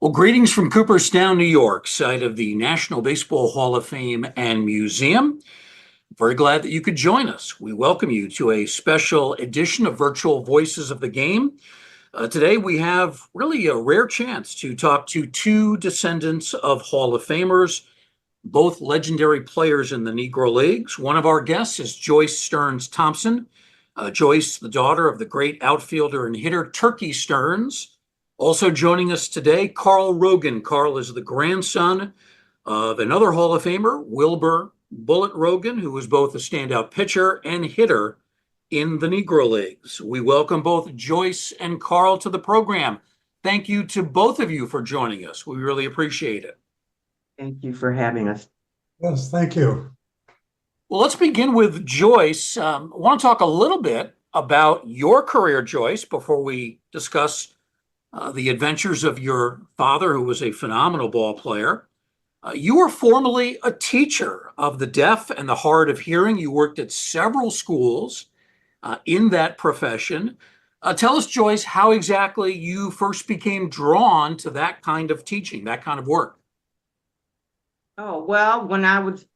Well, greetings from Cooperstown, New York, site of the National Baseball Hall of Fame and Museum. Very glad that you could join us. We welcome you to a special edition of Virtual Voices of the Game. Today, we have really a rare chance to talk to two descendants of Hall of Famers, both legendary players in the Negro Leagues. One of our guests is Joyce Stearnes Thompson. Joyce, the daughter of the great outfielder and hitter Turkey Stearns. Also joining us today, Carl Rogan. Carl is the grandson of another Hall of Famer, Wilber Bullet Rogan, who was both a standout pitcher and hitter in the Negro Leagues. We welcome both Joyce and Carl to the program. Thank you to both of you for joining us. We really appreciate it. Thank you for having us. Yes, thank you. Well, let's begin with Joyce. I want to talk a little bit about your career, Joyce, before we discuss the adventures of your father, who was a phenomenal ball player. You were formerly a teacher of the deaf and the hard of hearing. You worked at several schools in that profession. Tell us, Joyce, how exactly you first became drawn to that kind of teaching, that kind of work. Oh, well, when I was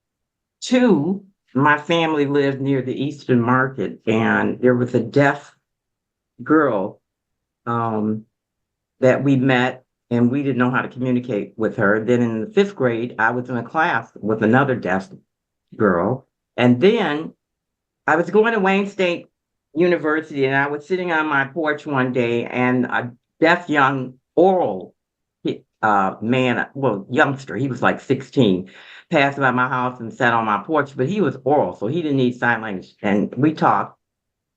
2, my family lived near the Eastern Market, and there was a deaf girl that we met, and we didn't know how to communicate with her. Then in the 5th grade, I was in a class with another deaf girl. And then I was going to Wayne State University, and I was sitting on my porch one day, and a deaf young oral man, well, youngster, he was like 16, passed by my house and sat on my porch, but he was oral, so he didn't need sign language. And we talked.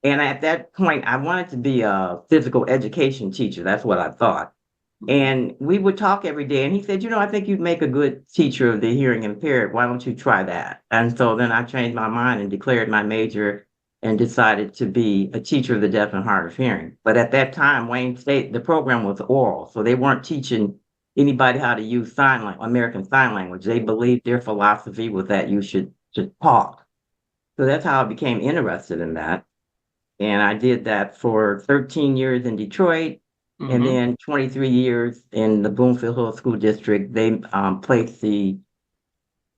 And at that point, I wanted to be a physical education teacher. That's what I thought. And we would talk every day. And he said, I think you'd make a good teacher of the hearing impaired. Why don't you try that? And so then I changed my mind and declared my major and decided to be a teacher of the deaf and hard of hearing. But at that time, Wayne State, the program was oral. So they weren't teaching anybody how to use American Sign Language. They believed their philosophy was that you should talk. So that's how I became interested in that. And I did that for 13 years in Detroit, and then 23 years in the Bloomfield Hill School District. They placed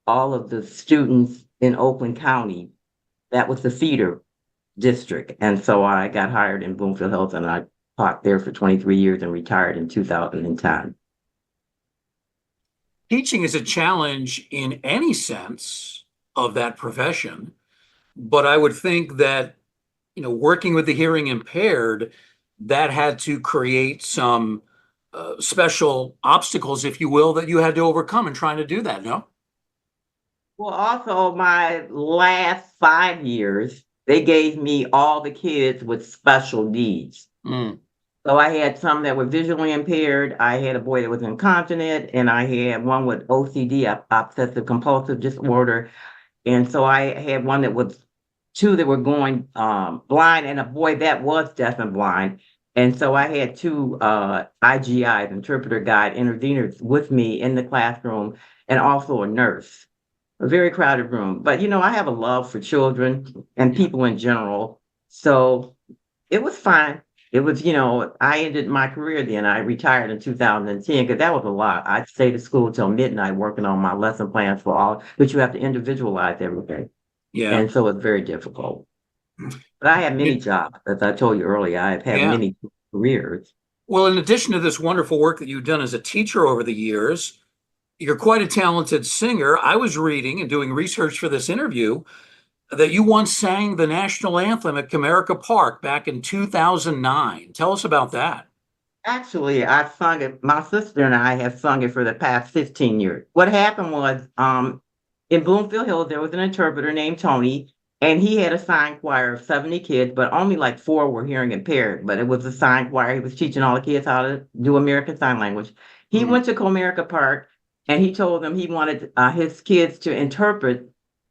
all of the students in Oakland County. That was the feeder district. And so I got hired in Bloomfield Hills, and I taught there for 23 years and retired in 2010. Teaching is a challenge in any sense of that profession, but I would think that working with the hearing impaired, that had to create some special obstacles, if you will, that you had to overcome in trying to do that, no? Well, also my last 5 years, they gave me all the kids with special needs. So I had some that were visually impaired. I had a boy that was incontinent, and I had one with OCD, obsessive compulsive disorder. And so I had one that was 2 that were going blind, and a boy that was deaf and blind. And so I had 2 IGIs, interpreter guide interveners, with me in the classroom, and also a nurse. A very crowded room. But, I have a love for children and people in general. So it was fine. It was, I ended my career then. I retired in 2010 because that was a lot. I'd stay to school till midnight working on my lesson plans for all, but you have to individualize everything. Yeah. And so it's very difficult. But I had many jobs. As I told you earlier, I've had many careers. Well, in addition to this wonderful work that you've done as a teacher over the years, you're quite a talented singer. I was reading and doing research for this interview that you once sang the national anthem at Comerica Park back in 2009. Tell us about that. Actually, I sung it. My sister and I have sung it for the past 15 years. What happened was, in Bloomfield Hills, there was an interpreter named Tony, and he had a sign choir of 70 kids, but only like 4 were hearing impaired. But it was a sign choir. He was teaching all the kids how to do American Sign Language. He went to Comerica Park, and he told them he wanted his kids to interpret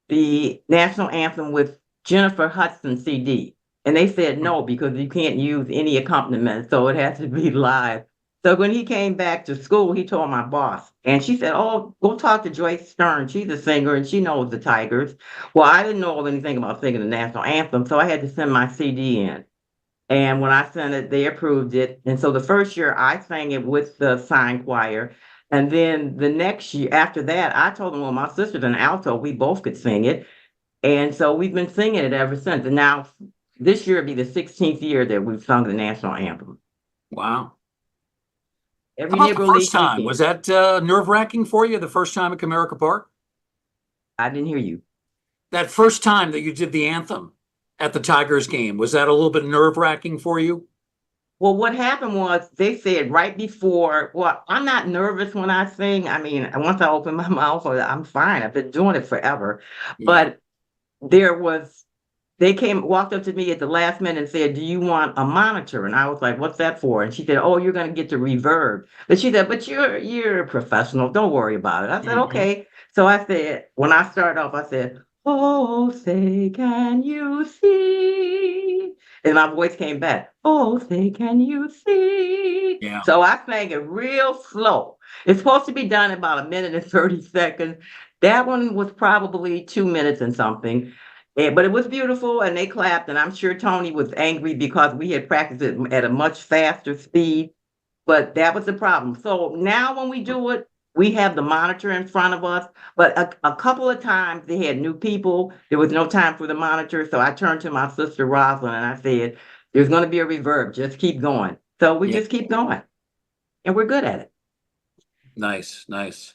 the national anthem with Jennifer Hudson CD. And they said no, because you can't use any accompaniment, so it has to be live. So when he came back to school, he told my boss, and she said, "Oh, go talk to Joyce Stearnes. She's a singer and she knows the Tigers." Well, I didn't know anything about singing the national anthem, so I had to send my CD in. And when I sent it, they approved it. And so the first year I sang it with the sign choir. And then the next year after that, I told them, well, my sister's an alto, we both could sing it. And so we've been singing it ever since. And now this year will be the 16th year that we've sung the national anthem. Wow. How Every about the Negro first League time? Was weekend. that nerve-wracking for you, the first time at Comerica Park? I didn't hear you. That first time that you did the anthem at the Tigers game, was that a little bit nerve-wracking for you? Well, what happened was they said right before, well, I'm not nervous when I sing. I mean, once I open my mouth, I'm fine. I've been doing it forever. Yeah. But they walked up to me at the last minute and said, do you want a monitor? And I was like, what's that for? And she said, oh, you're going to get the reverb. But she said, but you're a professional. Don't worry about it. I said, Mhm. okay. So I said, when I started off, I said, oh, say, can you see? And my voice came back, oh, say, can you see? Yeah. So I sang it real slow. It's supposed to be done in about a minute and 30 seconds. That one was probably 2 minutes and something. But it was beautiful and they clapped. And I'm sure Tony was angry because we had practiced it at a much faster speed. But that was the problem. So now when we do it, we have the monitor in front of us. But a couple of times they had new people. There was no time for the monitor. So I turned to my sister Rosalind and I said, there's going to be a reverb. Just keep going. So we Yeah. just keep going. And we're good at it. Nice, nice.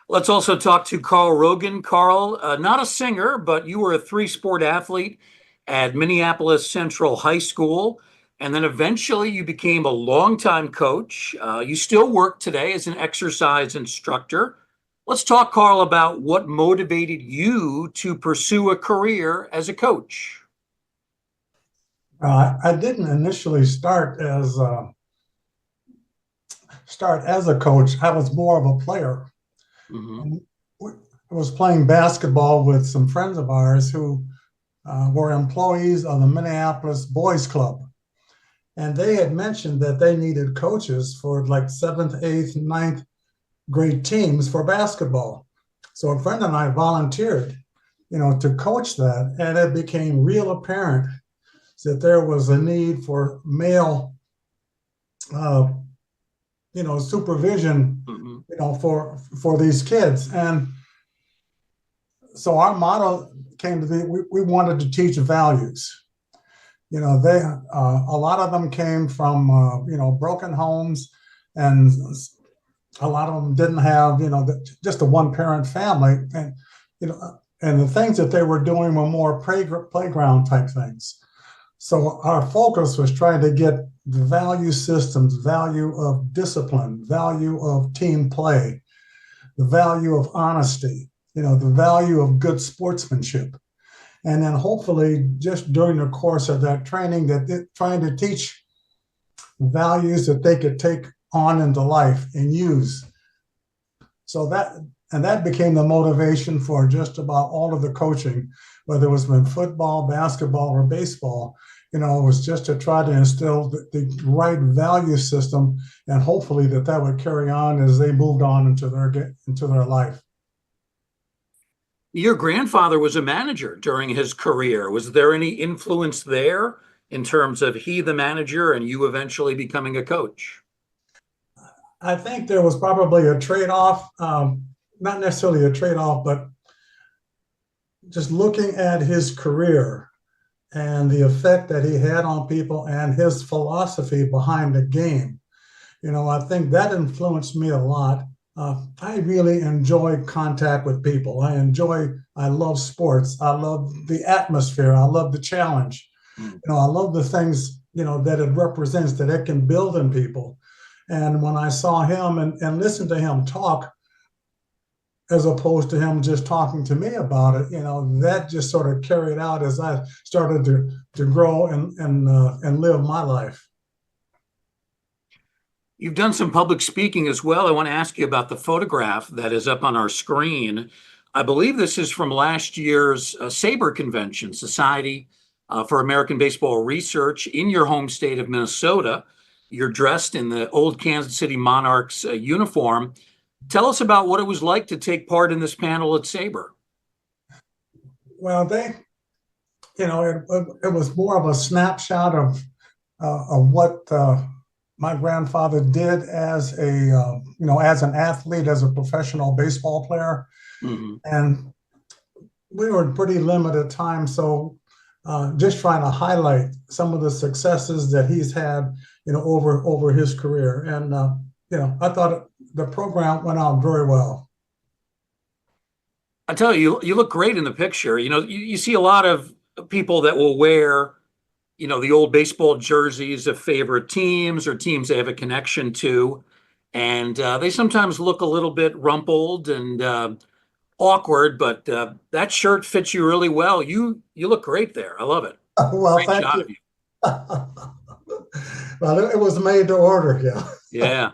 Let's also talk to Carl Rogan. Carl, not a singer, but you were a three-sport athlete at Minneapolis Central High School, and then eventually you became a longtime coach. You still work today as an exercise instructor. Let's talk, Carl, about what motivated you to pursue a career as a coach. I didn't initially start as a coach. I was more of a player. Mhm. And I was playing basketball with some friends of ours who were employees of the Minneapolis Boys Club. And they had mentioned that they needed coaches for like seventh, eighth, ninth grade teams for basketball. So a friend and I volunteered, to coach that. And it became real apparent that there was a need for male, supervision, Mhm. for these kids. And so our motto came to be, we wanted to teach values. They a lot of them came from broken homes, and a lot of them didn't have just a one parent family, and the things that they were doing were more playground type things. So our focus was trying to get the value systems, value of discipline, value of team play, the value of honesty, the value of good sportsmanship. And then hopefully just during the course of that training trying to teach values that they could take on into life and use. So that became the motivation for just about all of the coaching, whether it was in football, basketball, or baseball. It was just to try to instill the right value system, and hopefully that would carry on as they moved on into their life. Your grandfather was a manager during his career. Was there any influence there in terms of he, the manager, and you eventually becoming a coach? I think there was probably a trade-off, not necessarily a trade-off, but just looking at his career and the effect that he had on people and his philosophy behind the game. I think that influenced me a lot. I really enjoy contact with people. I love sports. I love the atmosphere. I love the challenge. I love the things, that it represents, that it can build in people. And when I saw him and listened to him talk, as opposed to him just talking to me about it, that just sort of carried out as I started to grow and live my life. You've done some public speaking as well. I want to ask you about the photograph that is up on our screen. I believe this is from last year's SABR convention, Society for American Baseball Research, in your home state of Minnesota. You're dressed in the old Kansas City Monarchs uniform. Tell us about what it was like to take part in this panel at SABR. Well, it was more of a snapshot of of what my grandfather did as as an athlete, as a professional baseball player. Mhm. And we were in pretty limited time, so just trying to highlight some of the successes that he's had, over his career. And I thought the program went out very well. I tell you, you look great in the picture. You see a lot of people that will wear, the old baseball jerseys of favorite teams or teams they have a connection to. And they sometimes look a little bit rumpled and awkward, but that shirt fits you really well. You look great there. I love it. Well, Great thank shot you. of you. Well, it was made to order, yeah. Yeah.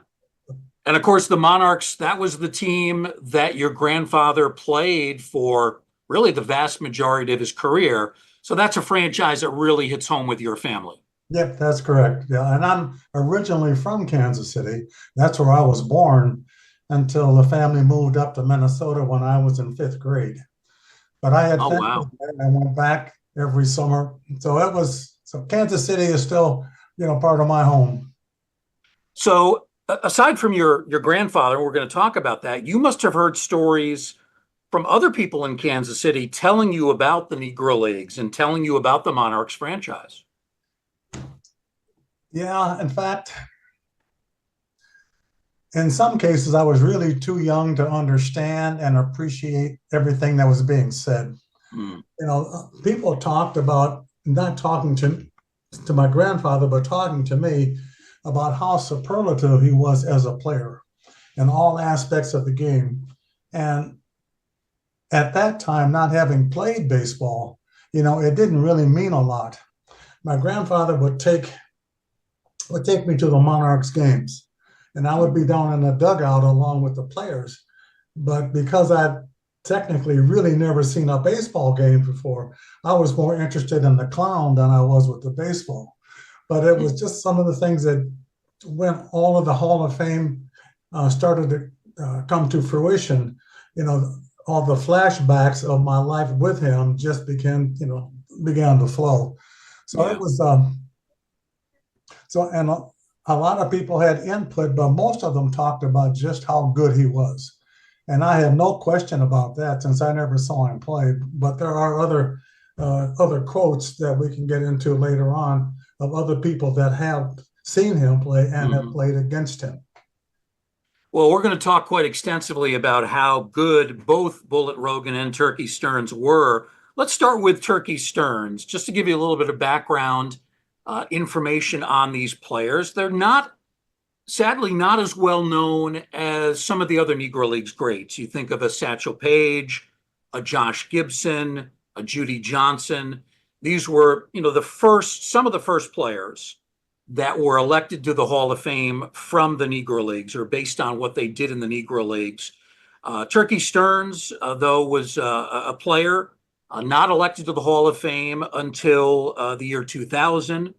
And of course, the Monarchs, that was the team that your grandfather played for really the vast majority of his career. So that's a franchise that really hits home with your family. Yep, that's correct. Yeah, and I'm originally from Kansas City. That's where I was born until the family moved up to Minnesota when I was in fifth grade. But I had Oh, family wow. there, and I went back every summer. So Kansas City is still, part of my home. So aside from your grandfather, we're going to talk about that. You must have heard stories from other people in Kansas City telling you about the Negro Leagues and telling you about the Monarchs franchise. Yeah, in fact, in some cases, I was really too young to understand and appreciate everything that was being said. Hmm. People talked about not talking to my grandfather, but talking to me about how superlative he was as a player in all aspects of the game. And at that time, not having played baseball, it didn't really mean a lot. My grandfather would take me to the Monarchs games, and I would be down in the dugout along with the players. But because I'd technically really never seen a baseball game before, I was more interested in the clown than I was with the baseball. But it was just some of the things that, when all of the Hall of Fame started to come to fruition, all the flashbacks of my life with him just began to flow. So Yeah. it was and a lot of people had input, but most of them talked about just how good he was. And I have no question about that since I never saw him play. But there are other quotes that we can get into later on of other people that have seen him play and have Mhm. played against him. Well, we're going to talk quite extensively about how good both Bullet Rogan and Turkey Stearnes were. Let's start with Turkey Stearnes, just to give you a little bit of background information on these players. They're sadly, not as well known as some of the other Negro Leagues greats. You think of a Satchel Paige, a Josh Gibson, a Judy Johnson. These were, some of the first players that were elected to the Hall of Fame from the Negro Leagues or based on what they did in the Negro Leagues. Turkey Stearnes, though, was a player not elected to the Hall of Fame until the year 2000.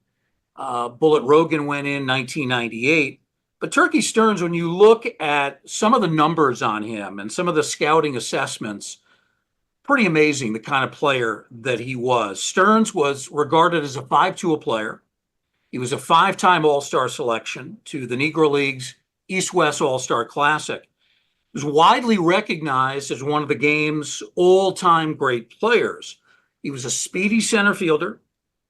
Bullet Rogan went in 1998. But Turkey Stearnes, when you look at some of the numbers on him and some of the scouting assessments, pretty amazing the kind of player that he was. Stearnes was regarded as a five-tool player. He was a five-time All-Star selection to the Negro Leagues East-West All-Star Classic. He was widely recognized as one of the game's all-time great players. He was a speedy center fielder.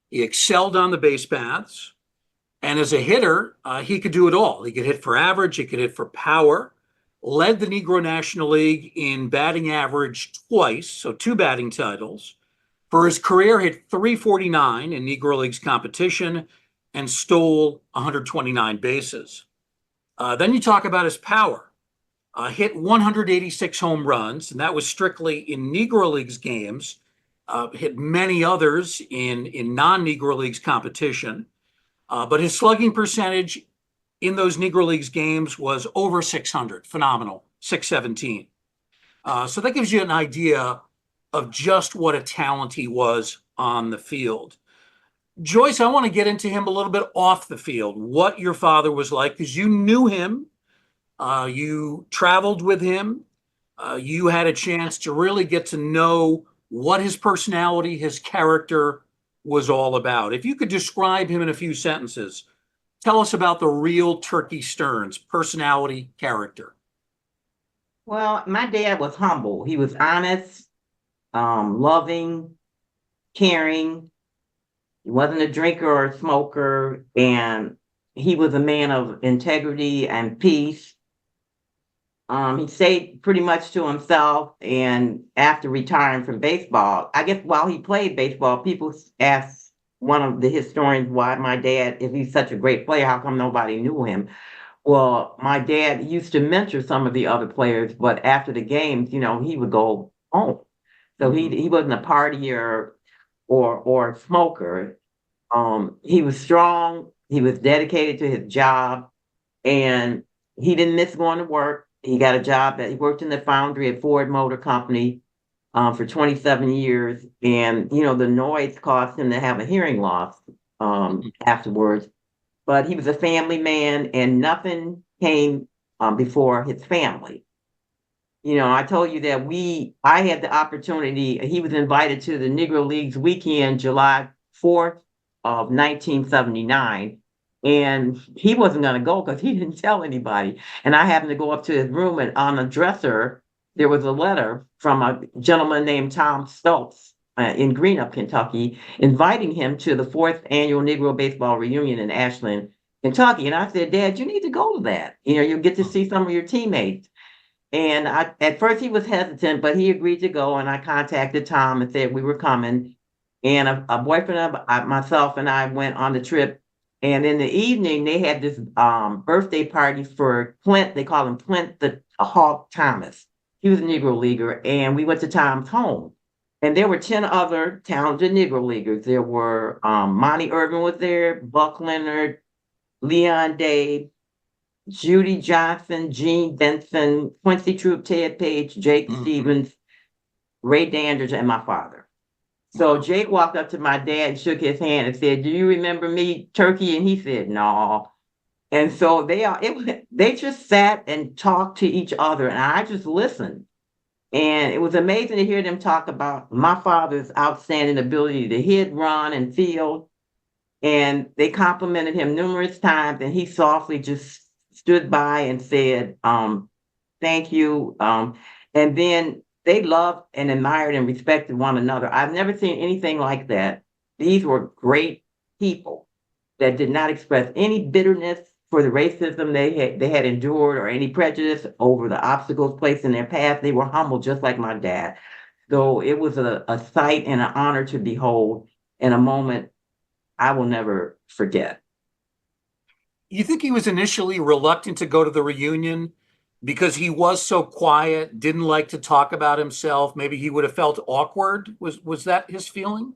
He excelled on the base paths. And as a hitter, he could do it all. He could hit for average, he could hit for power, led the Negro National League in batting average twice, so two batting titles. For his career, hit 349 in Negro Leagues competition and stole 129 bases. Then you talk about his power. Hit 186 home runs, and that was strictly in Negro Leagues games. Hit many others in non-Negro Leagues competition. But his slugging percentage in those Negro Leagues games was over 600, phenomenal, 617. So that gives you an idea of just what a talent he was on the field. Joyce, I want to get into him a little bit off the field, what your father was like, because you knew him, you traveled with him, you had a chance to really get to know what his personality, his character was all about. If you could describe him in a few sentences, tell us about the real Turkey Stearns, personality, character. Well, my dad was humble. He was honest, loving, caring. He wasn't a drinker or a smoker, and he was a man of integrity and peace. He stayed pretty much to himself, and after retiring from baseball, I guess while he played baseball, people asked one of the historians why my dad, if he's such a great player, how come nobody knew him? Well, my dad used to mentor some of the other players, but after the games, he would go home. So he wasn't a partier or a smoker. He was strong, he was dedicated to his job, and he didn't miss going to work. He got a job he worked in the foundry at Ford Motor Company for 27 years. And, the noise caused him to have a hearing loss afterwards. But he was a family man, and nothing came before his family. I told you that I had the opportunity, he was invited to the Negro Leagues weekend, July 4th of 1979. And he wasn't going to go because he didn't tell anybody. And I happened to go up to his room, and on the dresser, there was a letter from a gentleman named Tom Stoltz in Greenup, Kentucky, inviting him to the 4th annual Negro Baseball Reunion in Ashland, Kentucky. And I said, Dad, you need to go to that. You'll get to see some of your teammates. And at first he was hesitant, but he agreed to go. And I contacted Tom and said we were coming. And a boyfriend of myself and I went on the trip. And in the evening, they had this birthday party for Clint. They call him Clint the Hawk Thomas. He was a Negro Leaguer. And we went to Tom's home. And there were 10 other talented Negro Leaguers. There were Monty Irvin was there, Buck Leonard, Leon Day, Judy Johnson, Gene Benson, Quincy Troop, Ted Page, Jake Stevens, Ray Dandridge, and my father. So Jake walked up to my dad and shook his hand and said, "Do you remember me, Turkey?" And he said, "No." And so they just sat and talked to each other, and I just listened. And it was amazing to hear them talk about my father's outstanding ability to hit, run, and field. And they complimented him numerous times, and he softly just stood by and said, "Thank you." And then they loved and admired and respected one another. I've never seen anything like that. These were great people that did not express any bitterness for the racism they had endured or any prejudice over the obstacles placed in their path. They were humble, just like my dad. So it was a sight and an honor to behold, and a moment I will never forget. You think he was initially reluctant to go to the reunion because he was so quiet, didn't like to talk about himself? Maybe he would have felt awkward. Was that his feeling?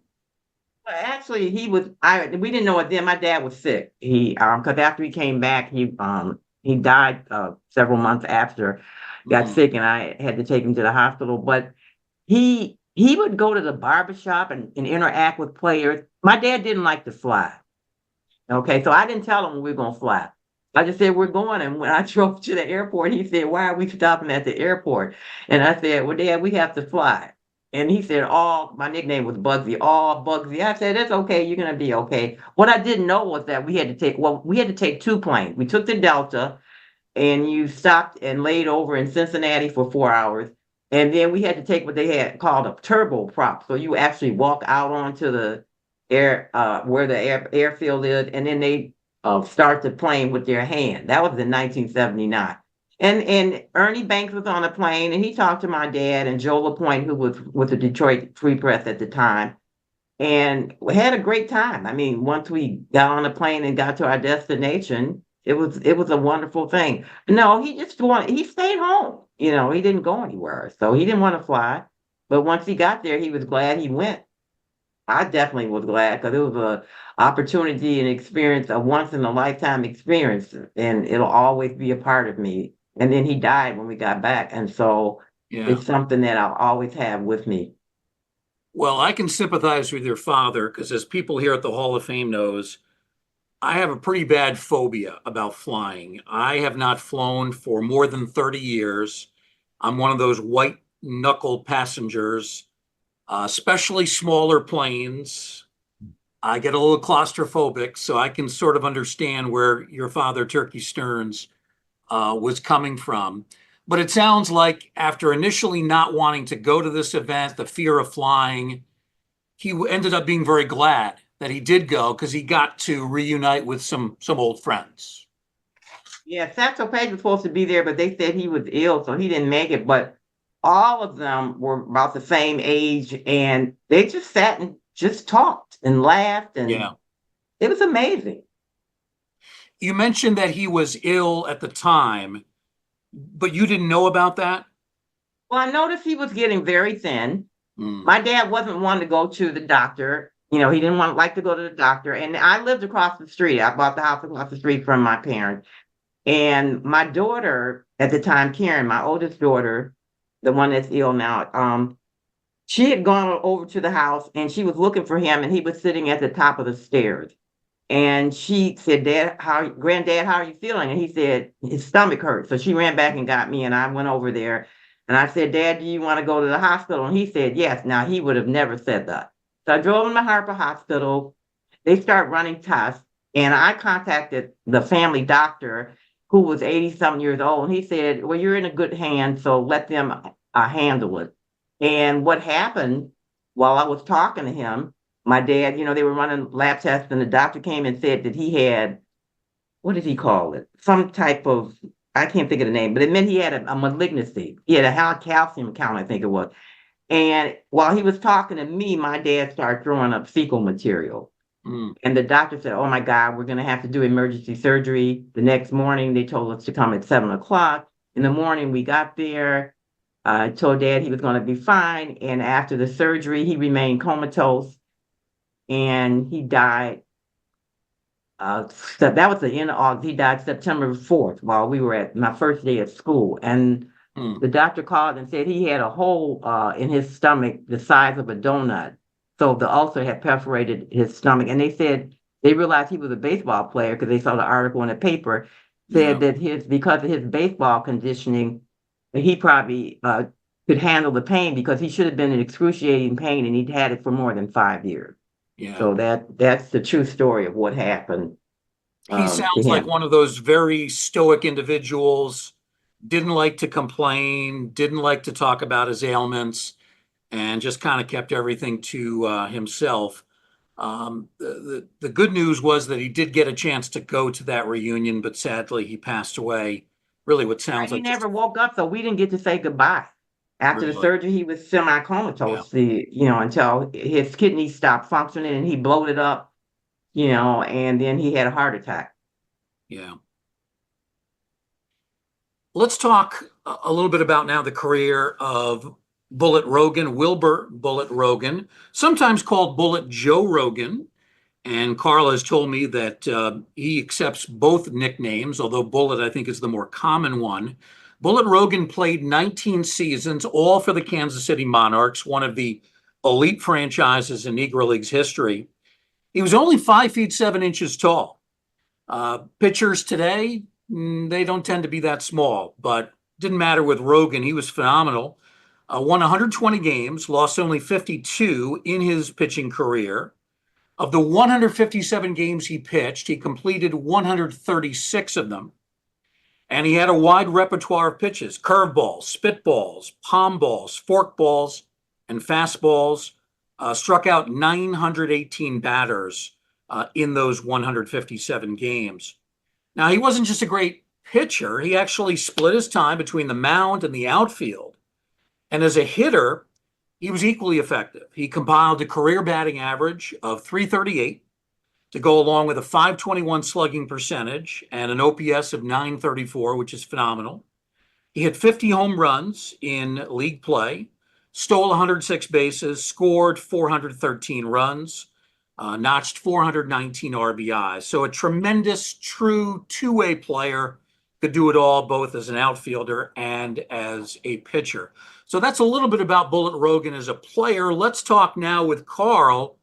Actually, we didn't know it then. My dad was sick. Because after he came back, he died several months after, got sick, and I had to take him to the hospital. But he would go to the barbershop and interact with players. My dad didn't like to fly. Okay, so I didn't tell him we were gonna fly. I just said we're going. And when I drove to the airport, he said, "Why are we stopping at the airport?" And I said, "Well, Dad, we have to fly." And he said, my nickname was Bugsy, all Bugsy. I said, "It's okay, you're gonna be okay." What I didn't know was that we had to take two planes. We took the Delta, and you stopped and laid over in Cincinnati for 4 hours. And then we had to take what they had called a turboprop. So you actually walk out onto the air, where the airfield is, and then they start the plane with their hand. That was in 1979. And Ernie Banks was on the plane, and he talked to my dad and Joe LaPointe, who was with the Detroit Free Press at the time. And we had a great time. I mean, once we got on the plane and got to our destination, it was a wonderful thing. No, he stayed home. He didn't go anywhere. So he didn't want to fly. But once he got there, he was glad he went. I definitely was glad, because it was an opportunity and experience, a once in a lifetime experience, and it'll always be a part of me. And then he died when we got back. And so it's something that I'll always have with me. Well, I can sympathize with your father because, as people here at the Hall of Fame knows, I have a pretty bad phobia about flying. I have not flown for more than 30 years. I'm one of those white knuckle passengers, especially smaller planes. I get a little claustrophobic, so I can sort of understand where your father, Turkey Stearns, was coming from. But it sounds like after initially not wanting to go to this event, the fear of flying, he ended up being very glad that he did go because he got to reunite with some old friends. Yeah, Satchel Paige was supposed to be there, but they said he was ill, so he didn't make it. But all of them were about the same age, and they just sat and just talked and laughed, and Yeah. it was amazing. You mentioned that he was ill at the time, but you didn't know about that? Well, I noticed he was getting very thin. Mm, My dad wasn't one to go to the doctor. He didn't like to go to the doctor. And I lived across the street. I bought the house across the street from my parents. And my daughter at the time, Karen, my oldest daughter, the one that's ill now, she had gone over to the house and she was looking for him, and he was sitting at the top of the stairs. And she said, Granddad, how are you feeling? And he said, his stomach hurts. So she ran back and got me, and I went over there. And I said, Dad, do you want to go to the hospital? And he said, yes. Now, he would have never said that. So I drove him to Harper Hospital. They start running tests. And I contacted the family doctor, who was 80-something years old. And he said, well, you're in a good hand, so let them handle it. And what happened while I was talking to him, my dad, they were running lab tests, and the doctor came and said that he had, what did he call it? Some type of, I can't think of the name, but it meant he had a malignancy. He had a high calcium count, I think it was. And while he was talking to me, my dad started throwing up fecal material. mm. And the doctor said, oh my God, we're going to have to do emergency surgery. The next morning, they told us to come at 7 o'clock. In the morning, we got there. I told Dad he was going to be fine. And after the surgery, he remained comatose, and he died. So that was the end of August. He died September 4th while we were at my first day at school. And Mm. the doctor called and said he had a hole in his stomach the size of a donut. So the ulcer had perforated his stomach. And they said they realized he was a baseball player because they saw the article in the paper, Yeah. said that because of his baseball conditioning, he probably could handle the pain, because he should have been in excruciating pain, and he'd had it for more than 5 years. Yeah. So that's the true story of what happened He to sounds like him. one of those very stoic individuals, didn't like to complain, didn't like to talk about his ailments, and just kind of kept everything to himself. The good news was that he did get a chance to go to that reunion, but sadly he passed away. Really, what Right, sounds he like just never woke up, so we didn't get to say goodbye. After the really, surgery, he was yeah, semi-comatose, until his kidneys stopped functioning and he bloated up, and then he had a heart attack. yeah. Let's talk a little bit about now the career of Bullet Rogan, Wilber Bullet Rogan, sometimes called Bullet Joe Rogan. And Carl has told me that he accepts both nicknames, although Bullet, I think, is the more common one. Bullet Rogan played 19 seasons, all for the Kansas City Monarchs, one of the elite franchises in Negro Leagues history. He was only 5 feet 7 inches tall. Pitchers today, they don't tend to be that small, but didn't matter with Rogan. He was phenomenal. Won 120 games, lost only 52 in his pitching career. Of the 157 games he pitched, he completed 136 of them. And he had a wide repertoire of pitches: curveballs, spitballs, palm balls, forkballs, and fastballs. Struck out 918 batters in those 157 games. Now, he wasn't just a great pitcher, he actually split his time between the mound and the outfield. And as a hitter, he was equally effective. He compiled a career batting average of 338 to go along with a 521 slugging percentage and an OPS of 934, which is phenomenal. He hit 50 home runs in league play, stole 106 bases, scored 413 runs, notched 419 RBIs. So a tremendous, true two-way player, could do it all, both as an outfielder and as a pitcher. So that's a little bit about Bullet Rogan as a player. Let's talk now with Carl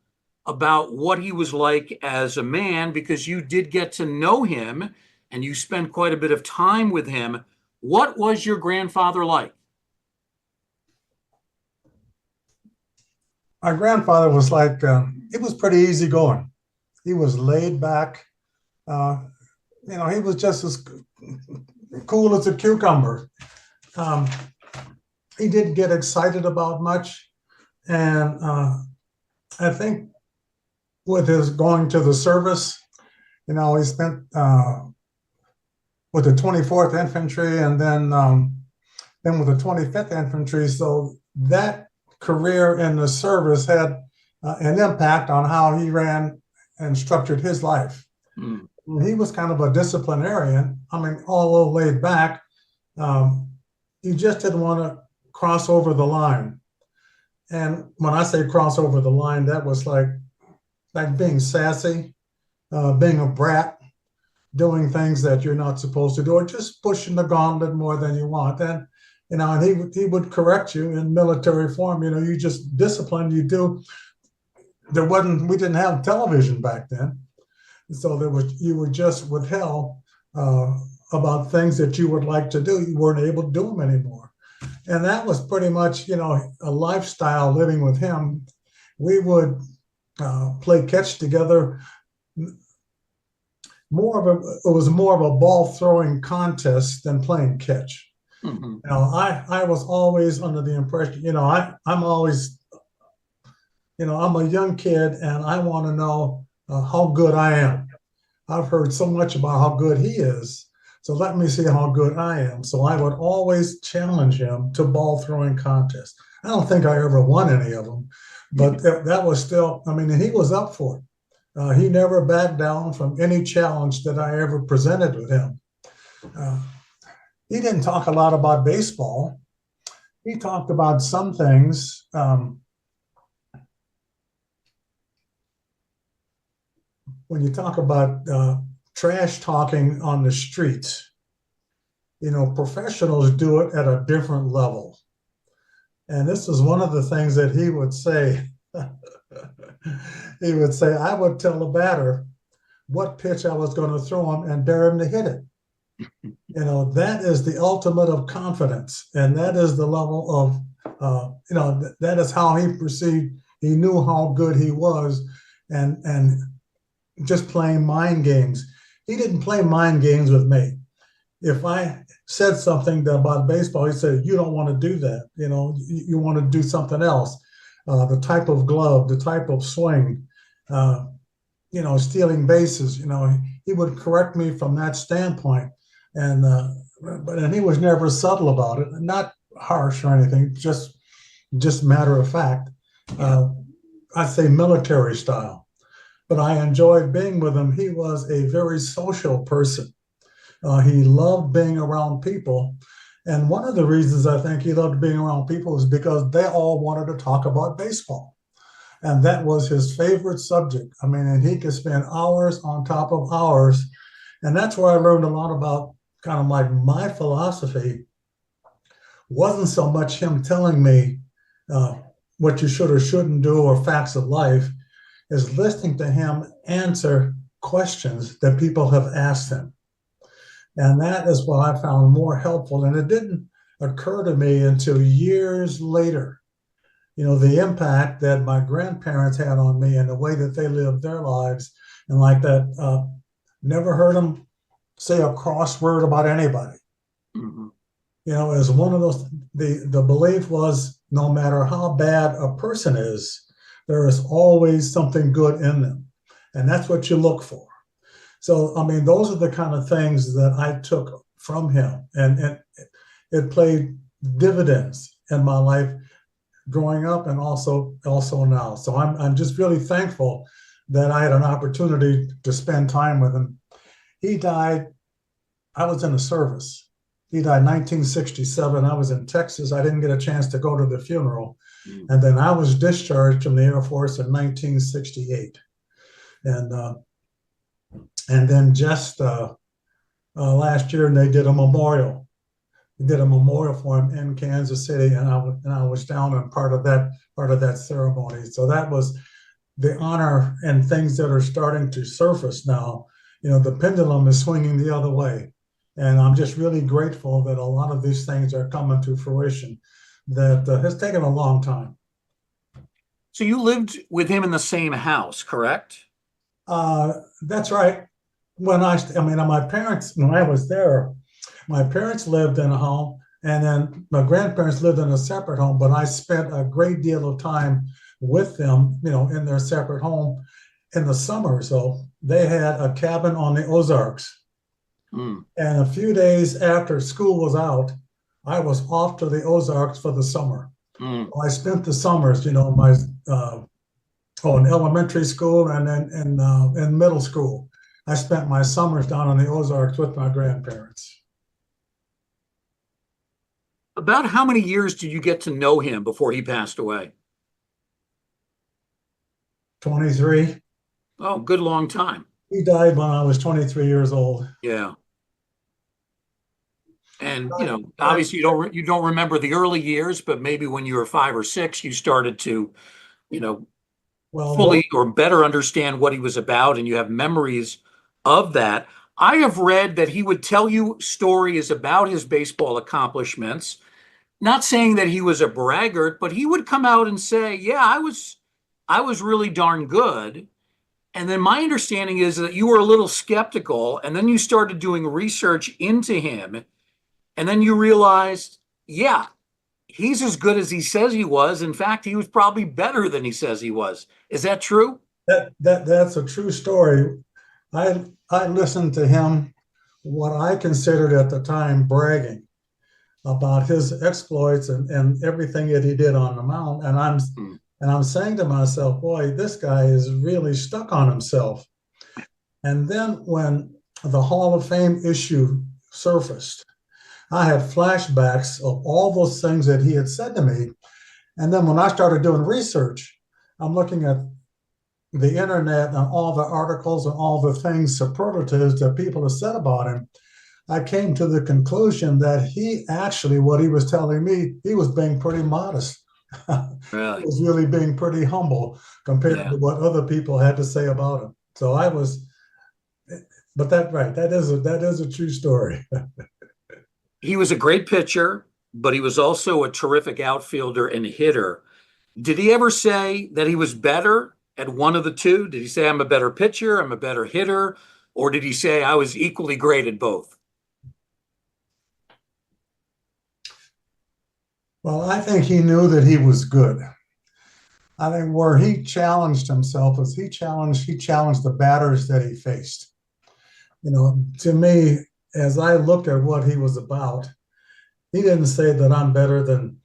about what he was like as a man, because you did get to know him and you spent quite a bit of time with him. What was your grandfather like? my grandfather was like, he was pretty easygoing. He was laid back. Uh, he was just as cool as a cucumber. Um, he didn't get excited about much. And I think with his going to the service, he spent with the 24th Infantry and then with the 25th Infantry. So that career in the service had an impact on how he ran and structured his life. Mm. He was kind of a disciplinarian. I mean, although laid back, he just didn't want to cross over the line. And when I say cross over the line, that was like being sassy, being a brat, doing things that you're not supposed to do, or just pushing the gauntlet more than you want. And and he would correct you in military form. You just discipline. You do. We didn't have television back then, so you were just withheld about things that you would like to do. You weren't able to do them anymore, and that was pretty much a lifestyle living with him. We would play catch together. It was more of a ball throwing contest than playing catch. Mm-hmm. I was always under the impression, I'm always, I'm a young kid and I want to know how good I am. I've heard so much about how good he is, so let me see how good I am. So I would always challenge him to ball throwing contests. I don't think I ever won any of them, but that was still, and he was up for it. He never backed down from any challenge that I ever presented with him. He didn't talk a lot about baseball. He talked about some things. When you talk about trash talking on the streets, professionals do it at a different level. And this is one of the things that he would say. He would say, I would tell the batter what pitch I was going to throw him and dare him to hit it. That is the ultimate of confidence. And that is the level of, that is how he perceived, he knew how good he was and just playing mind games. He didn't play mind games with me. If I said something about baseball, he said, you don't want to do that. You want to do something else. The type of glove, the type of swing, stealing bases, he would correct me from that standpoint. And he was never subtle about it, not harsh or anything, just matter of fact. I'd say military style. But I enjoyed being with him. He was a very social person. He loved being around people. And one of the reasons I think he loved being around people is because they all wanted to talk about baseball. And that was his favorite subject. And he could spend hours on top of hours. And that's where I learned a lot about kind of like my philosophy. Wasn't so much him telling me what you should or shouldn't do or facts of life, is listening to him answer questions that people have asked him. And that is what I found more helpful. And it didn't occur to me until years later, the impact that my grandparents had on me and the way that they lived their lives. And like that, never heard them say a cross word about anybody. Mm-hmm. As one of those, the belief was no matter how bad a person is, there is always something good in them. And that's what you look for. So, those are the kind of things that I took from him. And it played dividends in my life growing up and also now. So I'm just really thankful that I had an opportunity to spend time with him. He died, I was in the service. He died in 1967. I was in Texas. I didn't get a chance to go to the funeral. And then I was discharged from the Air Force in 1968. And then just last year, they did a memorial. They did a memorial for him in Kansas City, and I was down on part of that ceremony. So that was the honor and things that are starting to surface now. The pendulum is swinging the other way, and I'm just really grateful that a lot of these things are coming to fruition. That has taken a long time. So you lived with him in the same house, correct? That's right. My parents, when I was there, my parents lived in a home, and then my grandparents lived in a separate home, but I spent a great deal of time with them, in their separate home in the summer. So they had a cabin on the Ozarks. Mm, And a few days after school was out, I was off to the Ozarks for the summer. mm. I spent the summers, in elementary school and then in middle school. I spent my summers down in the Ozarks with my grandparents. About how many years did you get to know him before he passed away? 23. Oh, good long time. He died when I was 23 years old. Yeah. And I, obviously you don't remember the early years, but maybe when you were 5 or 6, you started to, you know, well, fully or better understand what he was about, and you have memories of that. I have read that he would tell you stories about his baseball accomplishments, not saying that he was a braggart, but he would come out and say, "Yeah, I was really darn good." And then my understanding is that you were a little skeptical, and then you started doing research into him, and then you realized, yeah, he's as good as he says he was. In fact, he was probably better than he says he was. Is that true? that's a true story. I listened to him, what I considered at the time bragging about his exploits and everything that he did on the mound. Mm, And I'm saying to myself, boy, this guy is really stuck on himself. And then when the Hall of Fame issue surfaced, I had flashbacks of all those things that he had said to me. And then when I started doing research, I'm looking at the internet and all the articles and all the things, superlatives that people have said about him. I came to the conclusion that he actually, what he was telling me, he was being pretty modest. He really? was really being pretty humble compared Yeah. to what other people had to say about him. So I was, but that is a true story. He was a great pitcher, but he was also a terrific outfielder and hitter. Did he ever say that he was better at one of the two? Did he say, I'm a better pitcher, I'm a better hitter? Or did he say, I was equally great at both? Well, I think he knew that he was good. I think where he challenged himself was he challenged the batters that he faced. To me, as I looked at what he was about, he didn't say that I'm better than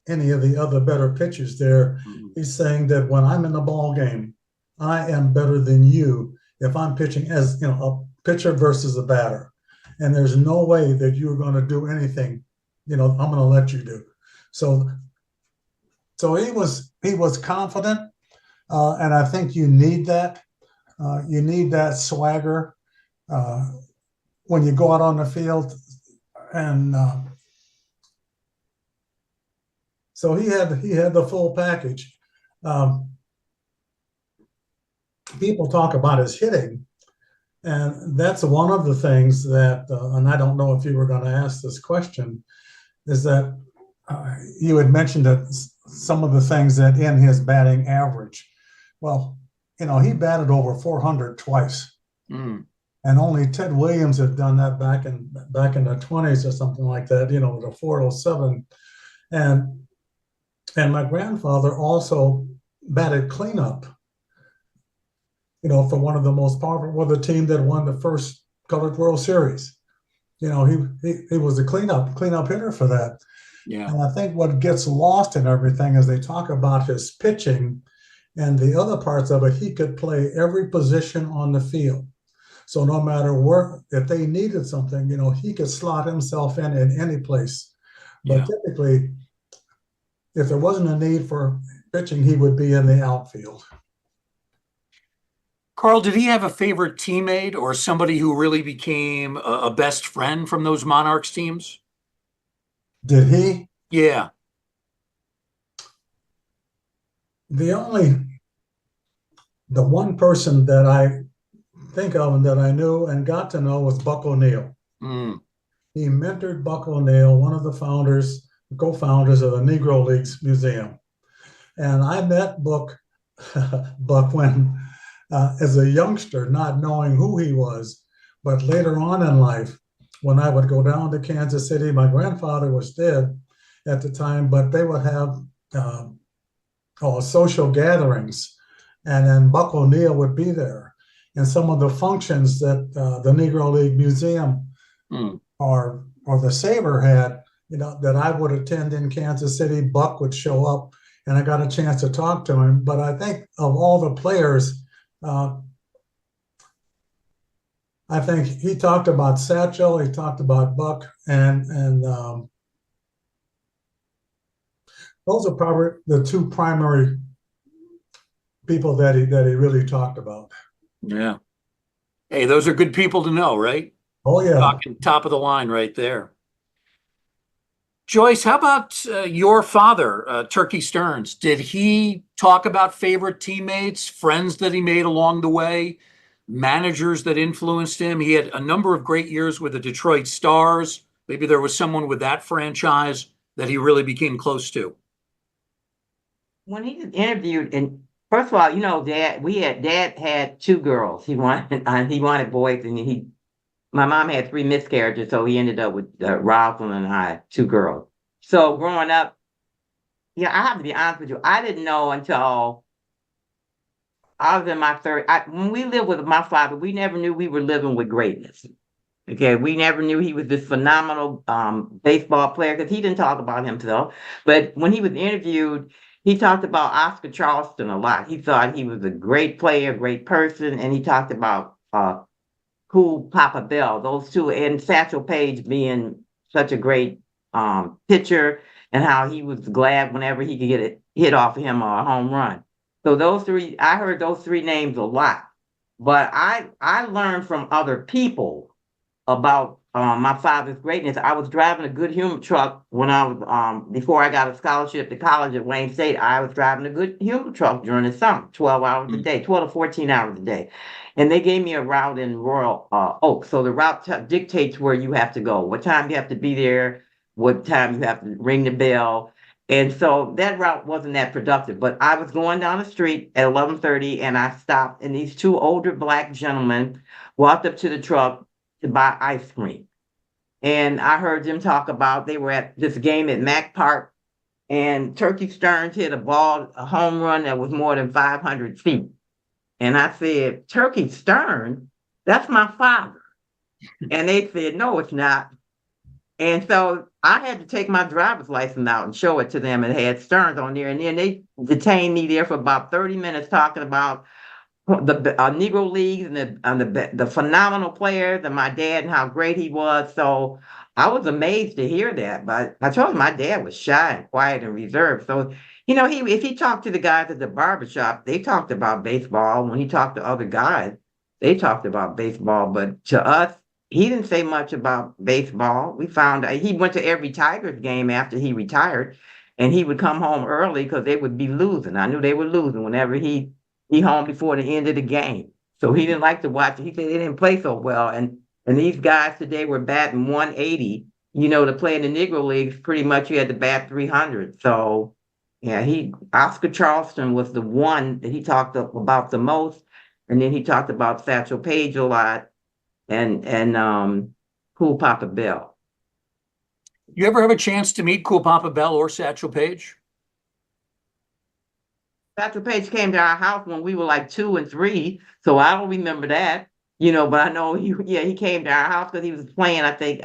any of the other better pitchers there. Mhm. He's saying that when I'm in the ball game, I am better than you if I'm pitching as a pitcher versus a batter. And there's no way that you're going to do anything, I'm going to let you do. So he was confident, and I think you need that. You need that swagger when you go out on the field, and so he had the full package. Um, People talk about his hitting, and that's one of the things that, and I don't know if you were going to ask this question, is that you had mentioned that some of the things that in his batting average. Well, he batted over 400 twice, Mm. and only Ted Williams had done that back in the 20s or something like that. With a 407, and my grandfather also batted cleanup. For one of the most powerful, well, the team that won the first Colored World Series. He was a cleanup hitter for that. Yeah. And I think what gets lost in everything is they talk about his pitching and the other parts of it. He could play every position on the field. So no matter where, if they needed something, he could slot himself in any place. But Yeah. typically, if there wasn't a need for pitching, he would be in the outfield. Carl, did he have a favorite teammate or somebody who really became a best friend from those Monarchs teams? Did he? Yeah. The one person that I think of and that I knew and got to know was Buck O'Neill. Mm. He mentored Buck O'Neill, one of the co-founders of the Negro Leagues Museum. And I met Buck Buck when, as a youngster, not knowing who he was. But later on in life, when I would go down to Kansas City, my grandfather was dead at the time, but they would have uh, social gatherings, and then Buck O'Neill would be there. And some of the functions that the Negro League Museum Hmm. or the Saber had, that I would attend in Kansas City, Buck would show up, and I got a chance to talk to him. But I think of all the players, I think he talked about Satchel, he talked about Buck, and those are probably the two primary people that he really talked about. Yeah. Hey, those are good people to know, right? Oh yeah. Talking top of the line right there. Joyce, how about your father, Turkey Stearns? Did he talk about favorite teammates, friends that he made along the way, managers that influenced him? He had a number of great years with the Detroit Stars. Maybe there was someone with that franchise that he really became close to. When he was interviewed, and first of all, dad had two girls. He wanted boys, and my mom had three miscarriages, so he ended up with Rosalind and I, two girls. So growing up, I have to be honest with you, I didn't know until I was in my third. When we lived with my father, we never knew we were living with greatness. Okay, we never knew he was this phenomenal baseball player because he didn't talk about himself. But when he was interviewed, he talked about Oscar Charleston a lot. He thought he was a great player, great person, and he talked about Cool Papa Bell, those two, and Satchel Paige being such a great pitcher, and how he was glad whenever he could get a hit off of him or a home run. So those three, I heard those three names a lot. But I learned from other people about my father's greatness. I was driving a good humor truck when I was before I got a scholarship to college at Wayne State. I was driving a good humor truck during the summer, 12 hours a day, 12 to 14 hours a day. And they gave me a route in Royal Oak. So the route dictates where you have to go, what time you have to be there, what time you have to ring the bell. And so that route wasn't that productive, but I was going down the street at 11:30 and I stopped, and these two older Black gentlemen walked up to the truck to buy ice cream. And I heard them talk about they were at this game at Mack Park, and Turkey Stearnes hit a home run that was more than 500 feet. And I said, Turkey Stearnes, that's my father. And they said, no, it's not. And so I had to take my driver's license out and show it to them. It had Stearns on there. And then they detained me there for about 30 minutes talking about the Negro Leagues and the phenomenal players and my dad and how great he was. So I was amazed to hear that. But I told him my dad was shy and quiet and reserved. So, if he talked to the guys at the barbershop, they talked about baseball. When he talked to other guys, they talked about baseball. But to us, he didn't say much about baseball. We found out he went to every Tigers game after he retired, and he would come home early because they would be losing. I knew they were losing whenever he home before the end of the game. So he didn't like to watch it. He said they didn't play so well. And these guys today were batting 180. To play in the Negro Leagues, pretty much you had to bat 300. So yeah, Oscar Charleston was the one that he talked about the most. And then he talked about Satchel Paige a lot and Cool Papa Bell. You ever have a chance to meet Cool Papa Bell or Satchel Paige? Satchel Paige came to our house when we were like 2 and 3, so I don't remember that, but I know he came to our house because he was playing, I think,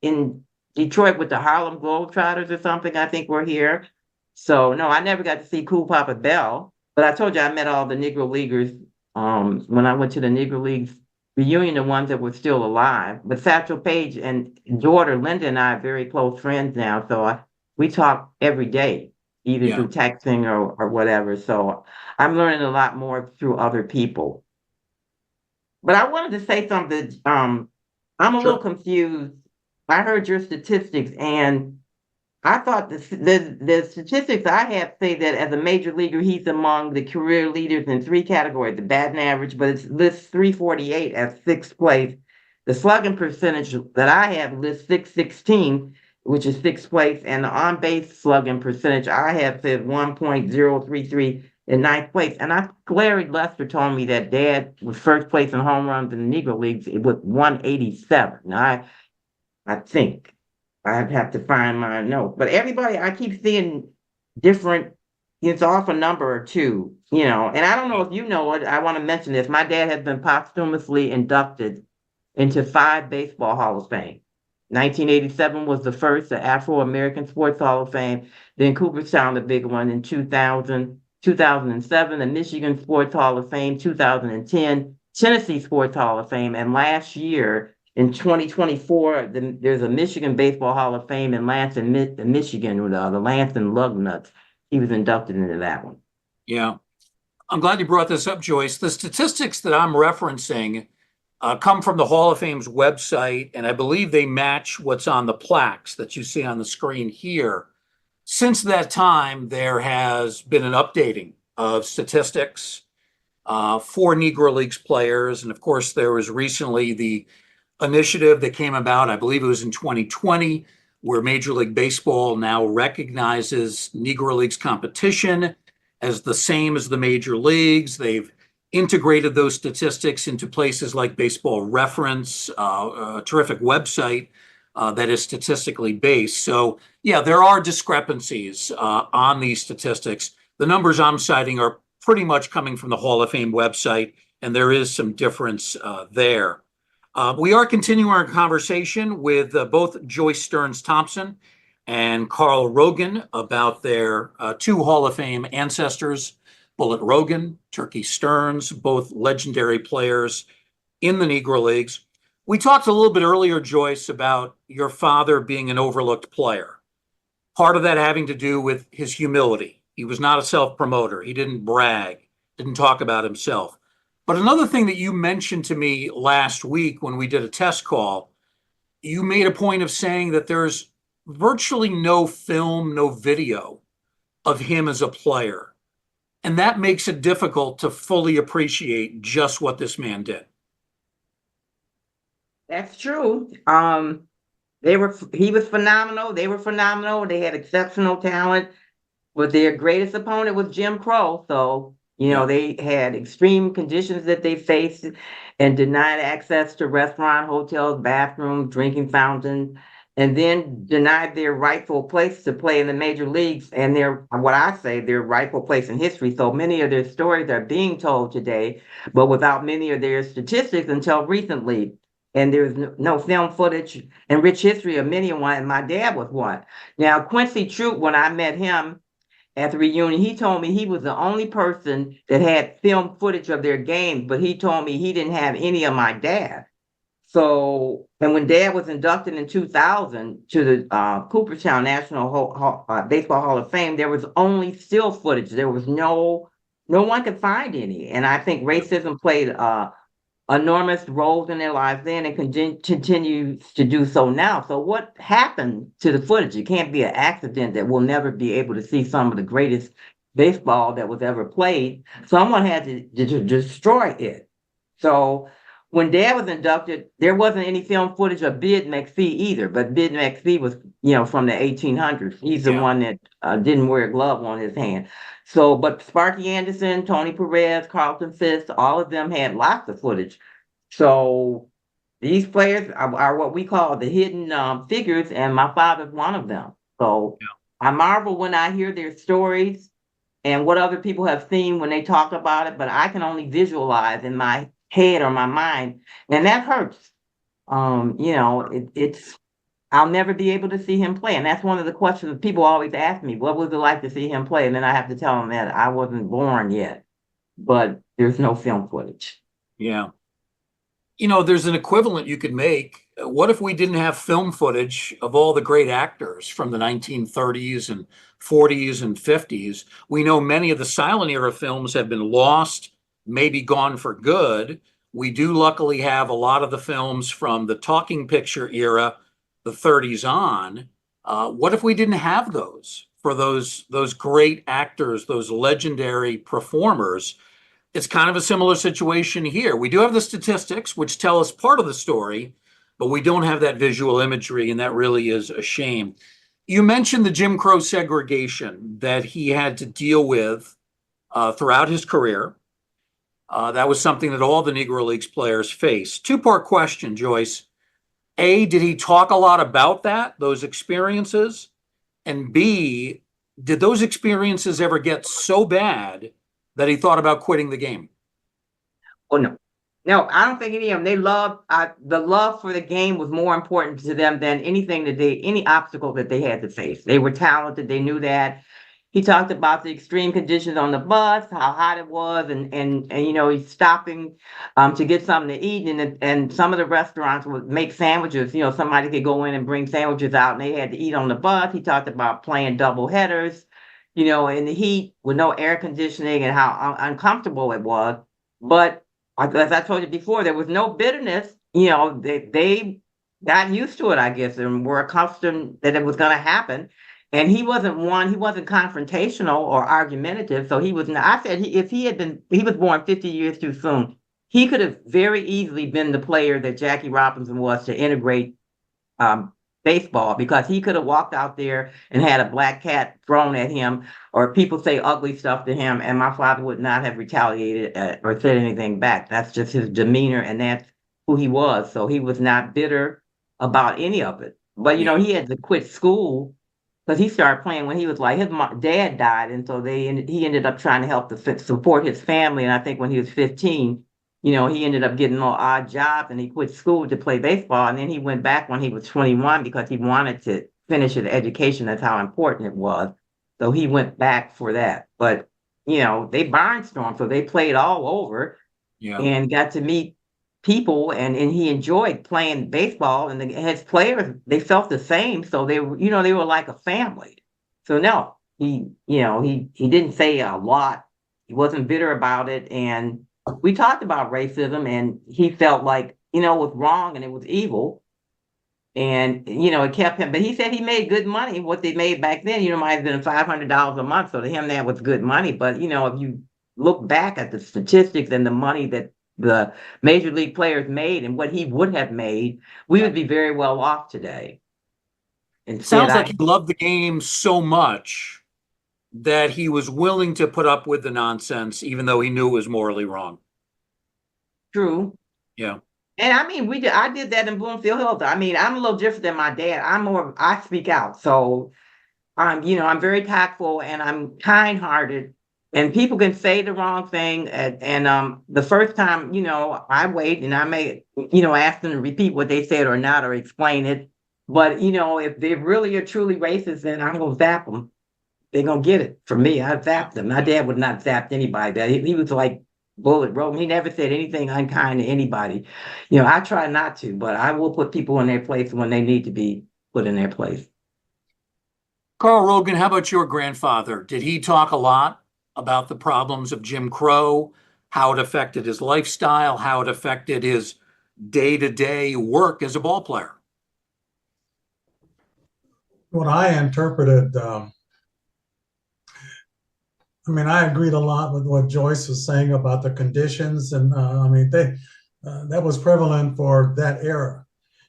in Detroit with the Harlem Globetrotters or something, I think we're here. So no, I never got to see Cool Papa Bell, but I told you I met all the Negro Leaguers when I went to the Negro Leagues reunion, the ones that were still alive. But Satchel Paige and daughter Linda and I are very close friends now, so we talk every day, either through texting or whatever. So I'm learning a lot more through other people. But I wanted to say something. I'm a little confused. I heard your statistics, and I thought the statistics I have say that as a major leaguer, he's among the career leaders in 3 categories: the batting average, but it lists 348 as 6th place. The slugging percentage that I have lists 616, which is 6th place, and the on-base slugging percentage I have said 1.033, in ninth place. And Larry Lester told me that Dad was first place in home runs in the Negro Leagues with 187. Now, I think I'd have to find my notes, but everybody, I keep seeing different, it's off a number or two, and I don't know if you know it. I want to mention this. My dad has been posthumously inducted into 5 Baseball Hall of Fame. 1987 was the first, the Afro-American Sports Hall of Fame. Then Cooperstown, the big one in 2000, 2007, the Michigan Sports Hall of Fame, 2010, Tennessee Sports Hall of Fame. And last year, in 2024, there's a Michigan Baseball Hall of Fame in Lansing, Michigan, the Lansing Lugnuts. He was inducted into that one. Yeah. I'm glad you brought this up, Joyce. The statistics that I'm referencing come from the Hall of Fame's website, and I believe they match what's on the plaques that you see on the screen here. Since that time, there has been an updating of statistics for Negro Leagues players. And of course, there was recently the initiative that came about, I believe it was in 2020, where Major League Baseball now recognizes Negro Leagues competition as the same as the major leagues. They've integrated those statistics into places like Baseball Reference, a terrific website that is statistically based. So yeah, there are discrepancies on these statistics. The numbers I'm citing are pretty much coming from the Hall of Fame website, and there is some difference there. We are continuing our conversation with both Joyce Stearnes Thompson and Carl Rogan about their 2 Hall of Fame ancestors, Bullet Rogan, Turkey Stearns, both legendary players in the Negro Leagues. We talked a little bit earlier, Joyce, about your father being an overlooked player. Part of that having to do with his humility. He was not a self-promoter. He didn't brag, didn't talk about himself. But another thing that you mentioned to me last week when we did a test call, you made a point of saying that there's virtually no film, no video of him as a player. And that makes it difficult to fully appreciate just what this man did. That's true. He was phenomenal. They were phenomenal. They had exceptional talent. But their greatest opponent was Jim Crow. So, they had extreme conditions that they faced and denied access to restaurant, hotels, bathrooms, drinking fountains, and then denied their rightful place to play in the major leagues and their rightful place in history. So many of their stories are being told today, but without many of their statistics until recently. And there's no film footage and rich history of many of one. And my dad was one. Now, Quincy Troop, when I met him at the reunion, he told me he was the only person that had film footage of their games, but he told me he didn't have any of my dad. So, and when Dad was inducted in 2000 to the Cooperstown National Baseball Hall of Fame, there was only still footage. There was no one could find any. And I think racism played enormous roles in their lives then and continues to do so now. So what happened to the footage? It can't be an accident that we'll never be able to see some of the greatest baseball that was ever played. Someone had to destroy it. So when Dad was inducted, there wasn't any film footage of Bid McPhee either, but Bid McPhee was, from the 1800s. He's the one that didn't wear a glove on his hand. So, but Sparky Anderson, Tony Perez, Carlton Fisk, all of them had lots of footage. So these players are what we call the hidden figures, and my father's one of them. So I marvel when I hear their stories and what other people have seen when they talk about it, but I can only visualize in my head or my mind, and that hurts. It's I'll never be able to see him play, and that's one of the questions people always ask me: what was it like to see him play? And then I have to tell them that I wasn't born yet, but there's no film footage. Yeah, there's an equivalent you could make. What if we didn't have film footage of all the great actors from the 1930s and 40s and 50s? We know many of the silent era films have been lost, maybe gone for good. We do luckily have a lot of the films from the talking picture era, the 30s on. What if we didn't have those for those great actors, those legendary performers? It's kind of a similar situation here. We do have the statistics, which tell us part of the story, but we don't have that visual imagery, and that really is a shame. You mentioned the Jim Crow segregation that he had to deal with throughout his career. That was something that all the Negro Leagues players face. Two-part question, Joyce. A, did he talk a lot about those experiences? And B, did those experiences ever get so bad that he thought about quitting the game? Oh, no. No, I don't think any of them. They loved the love for the game was more important to them than any obstacle that they had to face. They were talented. They knew that. He talked about the extreme conditions on the bus, how hot it was, and he's stopping to get something to eat, and some of the restaurants would make sandwiches. Somebody could go in and bring sandwiches out, and they had to eat on the bus. He talked about playing double headers, in the heat with no air conditioning and how uncomfortable it was. But as I told you before, there was no bitterness. They got used to it, I guess, and were accustomed that it was going to happen. And he wasn't confrontational or argumentative. So he was not. I said he was born 50 years too soon. He could have very easily been the player that Jackie Robinson was to integrate baseball, because he could have walked out there and had a black cat thrown at him, or people say ugly stuff to him, and my father would not have retaliated or said anything back. That's just his demeanor, and that's who he was. So he was not bitter about any of it. But he had to quit school because he started playing when he was like, his dad died, and so he ended up trying to help support his family. And I think when he was 15, he ended up getting more odd jobs, and he quit school to play baseball. And then he went back when he was 21 because he wanted to finish his education. That's how important it was. So he went back for that. But, they barnstormed, so they played all over and got to meet people, and he enjoyed playing baseball, and his players, they felt the same. So they were like a family. So no, he didn't say a lot. He wasn't bitter about it. And we talked about racism, and he felt like, it was wrong and it was evil. And, it kept him, but he said he made good money. What they made back then, might have been $500 a month. So to him, that was good money. But, if you look back at the statistics and the money that the major league players made and what he would have made, we would be very well off today. Sounds like he loved the game so much that he was willing to put up with the nonsense, even though he knew it was morally wrong. True. Yeah. And I did that in Bloomfield Hills. I'm a little different than my dad. I speak out. So I'm very tactful, and I'm kind-hearted, and people can say the wrong thing. And the first time, I wait, and I may, ask them to repeat what they said or not, or explain it. But, if they really are truly racist, then I'm going to zap them. They're going to get it from me. I zapped them. My dad would not zap anybody. He was like Bullet Rogan. He never said anything unkind to anybody. I try not to, but I will put people in their place when they need to be put in their place. Carl Rogan, how about your grandfather? Did he talk a lot about the problems of Jim Crow, how it affected his lifestyle, how it affected his day-to-day work as a ball player? What I interpreted, I agreed a lot with what Joyce was saying about the conditions, and that was prevalent for that era,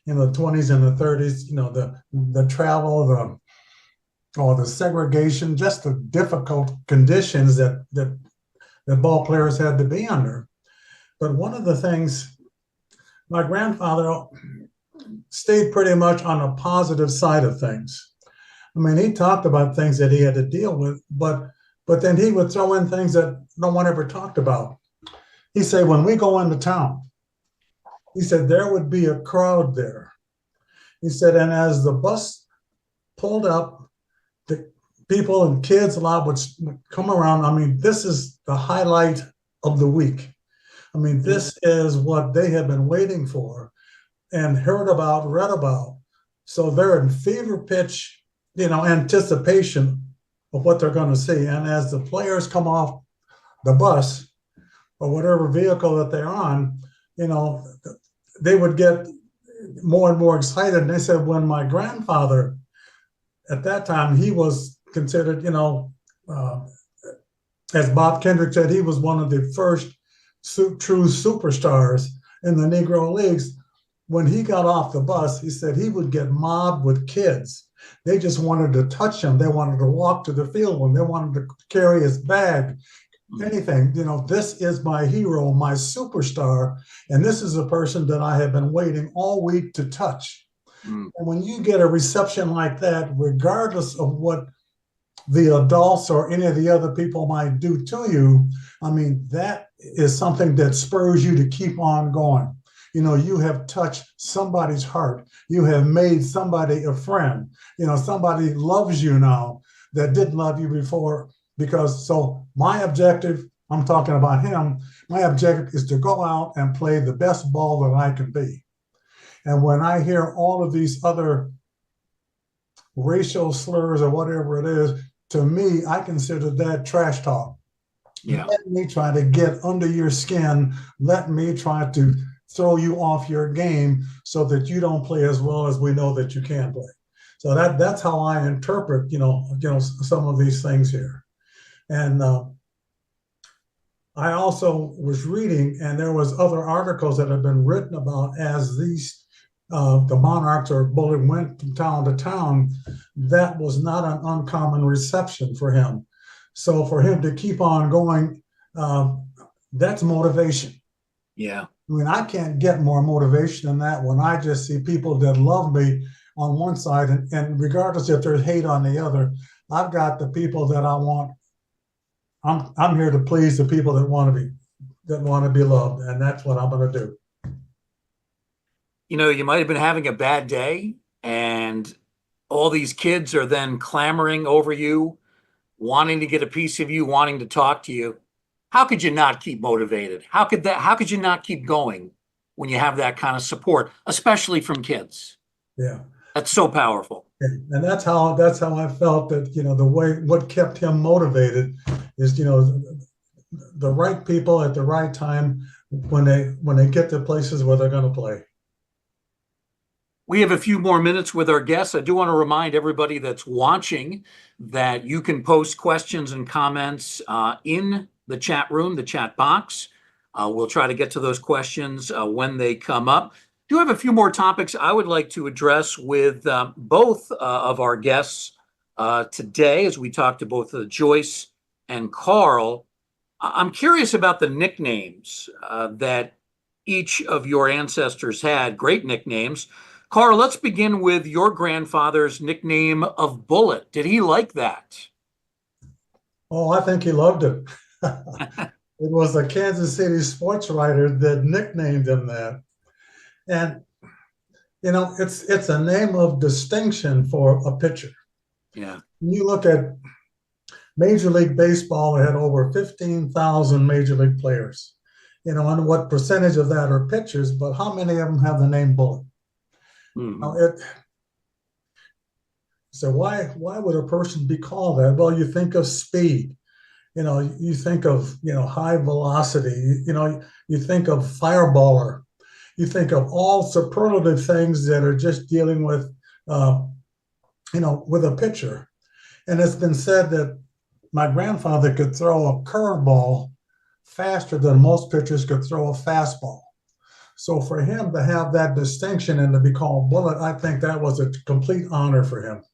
in the 20s and the 30s. The travel, the segregation, just the difficult conditions that ball players had to be under. But one of the things, my grandfather stayed pretty much on the positive side of things. He talked about things that he had to deal with, but then he would throw in things that no one ever talked about. He said, when we go into town, he said, there would be a crowd there. He said, and as the bus pulled up, the people and kids a lot would come around. This is the highlight of the week. This is what they have been waiting for and heard about, read about. So they're in fever pitch, anticipation of what they're going to see. And as the players come off the bus or whatever vehicle that they're on, they would get more and more excited. And they said, when my grandfather, at that time, he was considered, as Bob Kendrick said, he was one of the first true superstars in the Negro Leagues. When he got off the bus, he said he would get mobbed with kids. They just wanted to touch him. They wanted to walk to the field when they wanted to carry his bag, anything. This is my hero, my superstar, and this is a person that I have been waiting all week to touch. Mm. And when you get a reception like that, regardless of what the adults or any of the other people might do to you, I mean, that is something that spurs you to keep on going. You have touched somebody's heart. You have made somebody a friend. Somebody loves you now that didn't love you before. So my objective, I'm talking about him, my objective is to go out and play the best ball that I can be. And when I hear all of these other racial slurs or whatever it is, to me, I consider that trash talk. Yeah. Let me try to get under your skin. Let me try to throw you off your game so that you don't play as well as we know that you can play. So that's how I interpret, some of these things here. And I also was reading, and there was other articles that have been written about as these the Monarchs or Bullet went from town to town. That was not an uncommon reception for him. So for him to keep on going, that's motivation. Yeah. I mean, I can't get more motivation than that when I just see people that love me on one side, and regardless if there's hate on the other, I've got the people that I want. I'm here to please the people that want to be loved, and that's what I'm going to do. You might have been having a bad day, and all these kids are then clamoring over you, wanting to get a piece of you, wanting to talk to you. How could you not keep motivated? How could you not keep going when you have that kind of support, especially from kids? Yeah. That's so powerful. And that's how I felt that, what kept him motivated is, the right people at the right time when they get to places where they're going to play. We have a few more minutes with our guests. I do want to remind everybody that's watching that you can post questions and comments in the chat room, the chat box. We'll try to get to those questions when they come up. Do have a few more topics I would like to address with both of our guests today, as we talk to both Joyce and Carl. I'm curious about the nicknames that each of your ancestors had. Great nicknames. Carl, let's begin with your grandfather's nickname of Bullet. Did he like that? Oh, I think he loved it. It was a Kansas City sports writer that nicknamed him that. And, it's a name of distinction for a pitcher. Yeah. When you look at Major League Baseball, it had over 15,000 Major League players. And what percentage of that are pitchers, but how many of them have the name Bullet? Mm-hmm. So why would a person be called that? Well, you think of speed, you think of, high velocity, you think of fireballer, you think of all superlative things that are just dealing with, with a pitcher. And it's been said that my grandfather could throw a curveball faster than most pitchers could throw a fastball. So for him to have that distinction and to be called Bullet, I think that was a complete honor for him.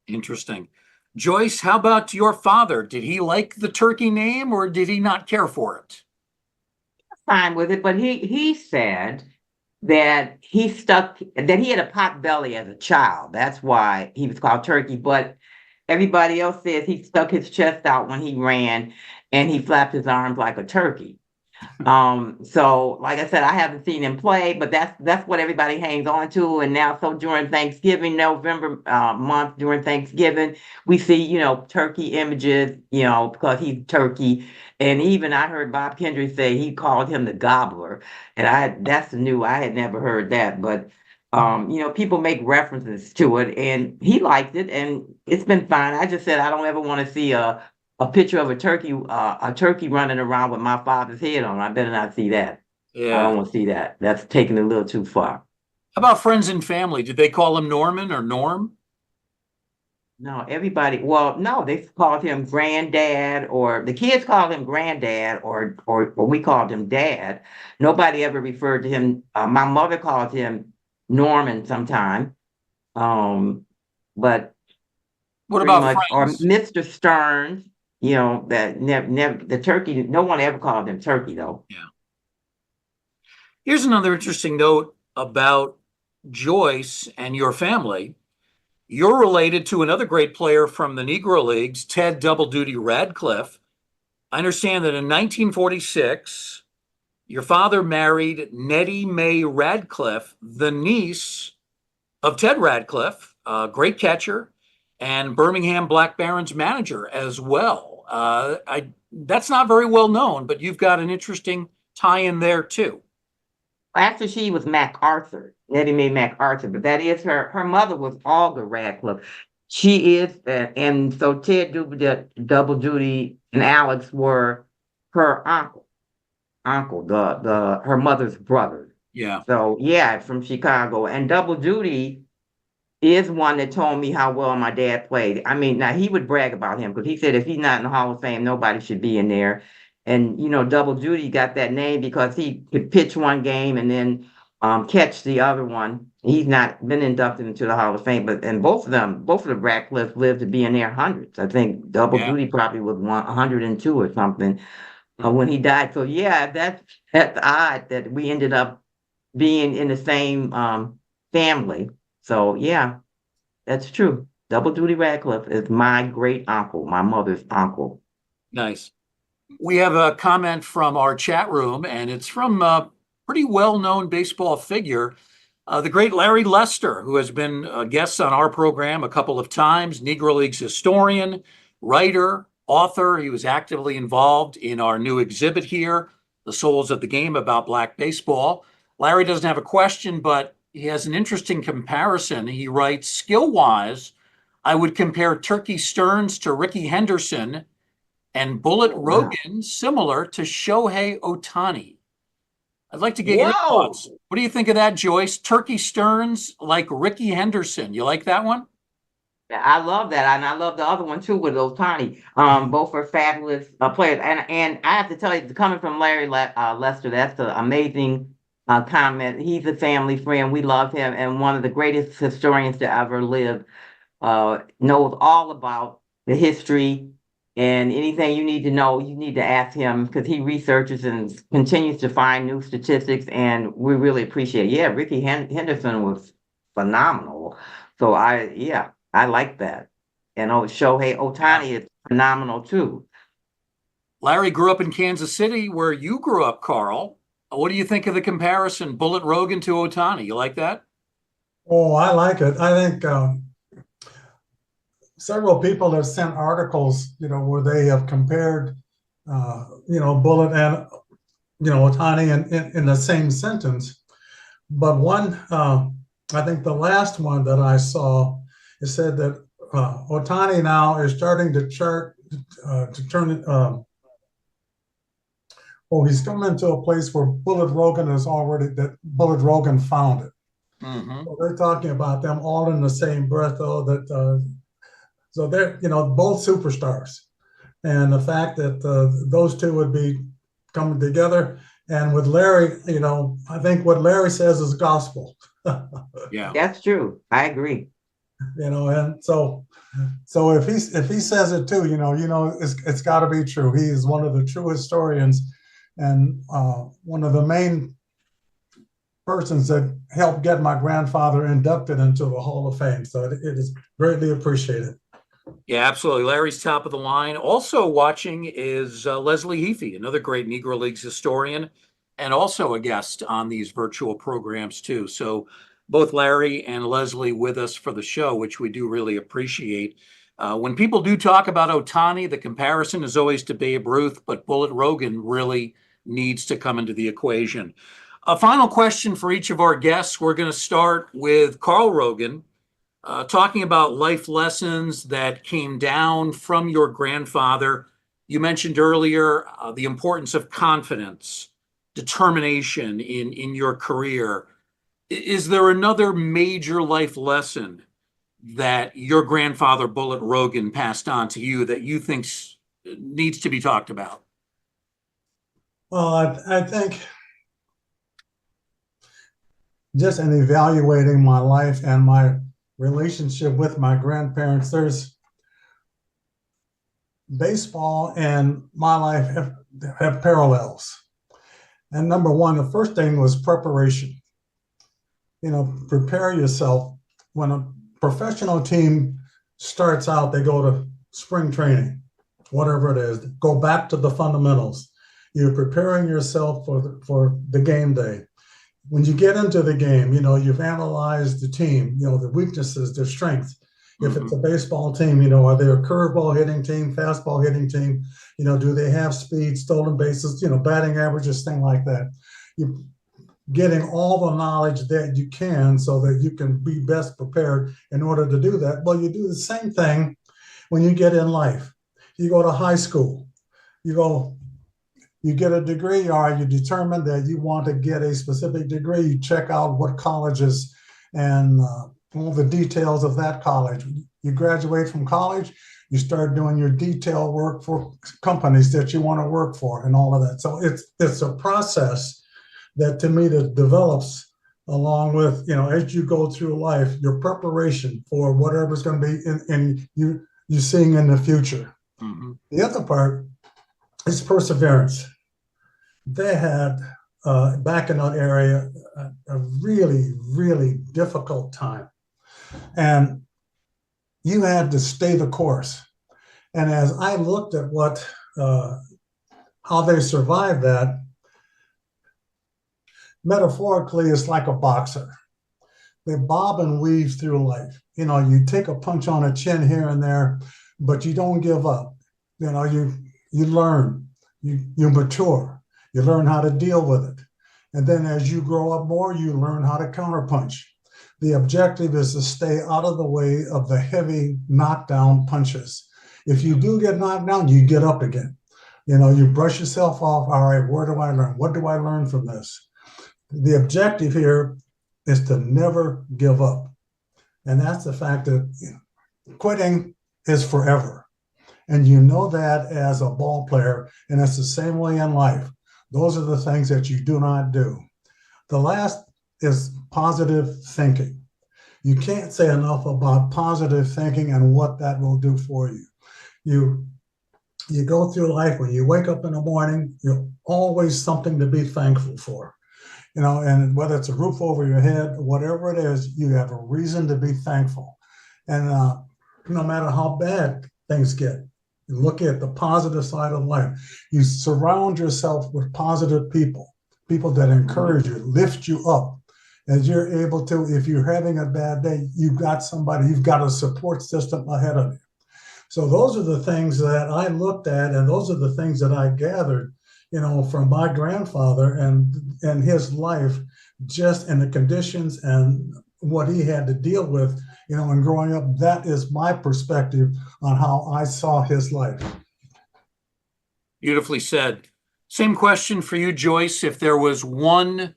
Interesting. Joyce, how about your father? Did he like the turkey name, or did he not care for it? Fine with it, but he said that he had a pot belly as a child. That's why he was called Turkey. But everybody else says he stuck his chest out when he ran and he flapped his arms like a turkey. So like I said, I haven't seen him play, but that's what everybody hangs on to. And now, so during Thanksgiving, November month, during Thanksgiving, we see, turkey images, because he's turkey. And even I heard Bob Kendrick say he called him the gobbler. And that's new. I had never heard that, but people make references to it, and he liked it, and it's been fine. I just said I don't ever want to see a picture of a turkey running around with my father's head on. I better not see that. Yeah. I don't want to see that. That's taking it a little too far. How about friends and family? Did they call him Norman or Norm? No, no, they called him Granddad, or the kids called him Granddad, or we called him Dad. Nobody ever referred to him. My mother called him Norman sometime. But what about much, or friends? Mr. Stearns. you know, that never the turkey, no one ever called him turkey though. Yeah. Here's another interesting note about Joyce and your family. You're related to another great player from the Negro Leagues, Ted Double Duty Radcliffe. I understand that in 1946, your father married Nettie Mae Radcliffe, the niece of Ted Radcliffe, a great catcher, and Birmingham Black Barons manager as well. That's not very well known, but you've got an interesting tie in there too. After she was MacArthur, Nettie Mae MacArthur, but that is her mother was Olga Radcliffe. She is, and so Ted Double Duty and Alex were her uncle, the her mother's brother. Yeah. So yeah, from Chicago. And Double Duty is one that told me how well my dad played. I mean, now he would brag about him because he said if he's not in the Hall of Fame, nobody should be in there. And you know, Double Duty got that name because he could pitch one game and then catch the other one. He's not been inducted into the Hall of Fame, but and both of the Radcliffes lived to be in their hundreds. I think Double Yeah. Duty probably was 102 or something when he died. So yeah, that's odd that we ended up being in the same family. So yeah, that's true. Double Duty Radcliffe is my great uncle, my mother's uncle. Nice. We have a comment from our chat room, and it's from a pretty well-known baseball figure, the great Larry Lester, who has been a guest on our program a couple of times, Negro Leagues historian, writer, author. He was actively involved in our new exhibit here, The Souls of the Game, about Black baseball. Larry doesn't have a question, but he has an interesting comparison. He writes, skill-wise, I would compare Turkey Stearns to Ricky Henderson and Bullet Rogan similar to Shohei Ohtani. I'd like to get your thoughts. What do you think of that, Joyce? Turkey Stearns like Ricky Henderson. You like that one? I love that, and I love the other one too with Ohtani. Both are fabulous players, and I have to tell you, coming from Larry Lester, that's an amazing comment. He's a family friend. We love him, and one of the greatest historians to ever live. Knows all about the history and anything you need to know, you need to ask him because he researches and continues to find new statistics, and we really appreciate it. Yeah, Ricky Henderson was phenomenal. So I like that. And Shohei Ohtani is phenomenal too. Larry grew up in Kansas City, where you grew up, Carl. What do you think of the comparison, Bullet Rogan to Ohtani? You like that? Oh, I like it. I think several people have sent articles, where they have compared, Bullet and, Ohtani in the same sentence. But one, I think the last one that I saw, it said that Ohtani now is starting to turn it. He's coming to a place where Bullet Rogan found it. Mm-hmm. So they're talking about them all in the same breath, though, that so they're, both superstars. And the fact that those two would be coming together. And with Larry, I think what Larry says is gospel. Yeah, that's true. I agree. And so if he says it too, it's got to be true. He is one of the true historians and one of the main persons that helped get my grandfather inducted into the Hall of Fame. So it is greatly appreciated. Yeah, absolutely. Larry's top of the line. Also watching is Leslie Heafy, another great Negro Leagues historian, and also a guest on these virtual programs too. So both Larry and Leslie with us for the show, which we do really appreciate. When people do talk about Ohtani, the comparison is always to Babe Ruth, but Bullet Rogan really needs to come into the equation. A final question for each of our guests. We're going to start with Carl Rogan. Talking about life lessons that came down from your grandfather. You mentioned earlier the importance of confidence, determination in your career. Is there another major life lesson that your grandfather, Bullet Rogan, passed on to you that you think needs to be talked about? Well, I think just in evaluating my life and my relationship with my grandparents, there's baseball and my life have parallels. And number one, the first thing was preparation. Prepare yourself. When a professional team starts out, they go to spring training, whatever it is, go back to the fundamentals. You're preparing yourself for the game day. When you get into the game, you've analyzed the team, the weaknesses, their strengths. If it's a baseball team, are they a curveball hitting team, fastball hitting team? Do they have speed, stolen bases, batting averages, thing like that. You're getting all the knowledge that you can so that you can be best prepared in order to do that. Well, you do the same thing when you get in life. You go to high school, you get a degree, or you determine that you want to get a specific degree. You check out what colleges and all the details of that college. You graduate from college, you start doing your detail work for companies that you want to work for and all of that. So it's a process that, to me, that develops along with, as you go through life, your preparation for whatever's going to be in you seeing in the future. Mm-hmm. The other part is perseverance. They had, back in that area, a really, really difficult time. And you had to stay the course. And as I looked at how they survived that, metaphorically, it's like a boxer. They bob and weave through life. You take a punch on the chin here and there, but you don't give up. You learn, you mature, you learn how to deal with it. And then as you grow up more, you learn how to counterpunch. The objective is to stay out of the way of the heavy knockdown punches. If you do get knocked down, you get up again. You brush yourself off. All right, where do I learn? What do I learn from this? The objective here is to never give up. And that's the fact that quitting is forever. And you know that as a ball player, and it's the same way in life. Those are the things that you do not do. The last is positive thinking. You can't say enough about positive thinking and what that will do for you. You go through life, when you wake up in the morning, you're always something to be thankful for. And whether it's a roof over your head, whatever it is, you have a reason to be thankful. And no matter how bad things get, you look at the positive side of life. You surround yourself with positive people that encourage you, lift you up. As you're able to, if you're having a bad day, you've got a support system ahead of you. So those are the things that I looked at, and those are the things that I gathered, from my grandfather and his life, just in the conditions and what he had to deal with, and growing up. That is my perspective on how I saw his life. Beautifully said. Same question for you, Joyce. If there was one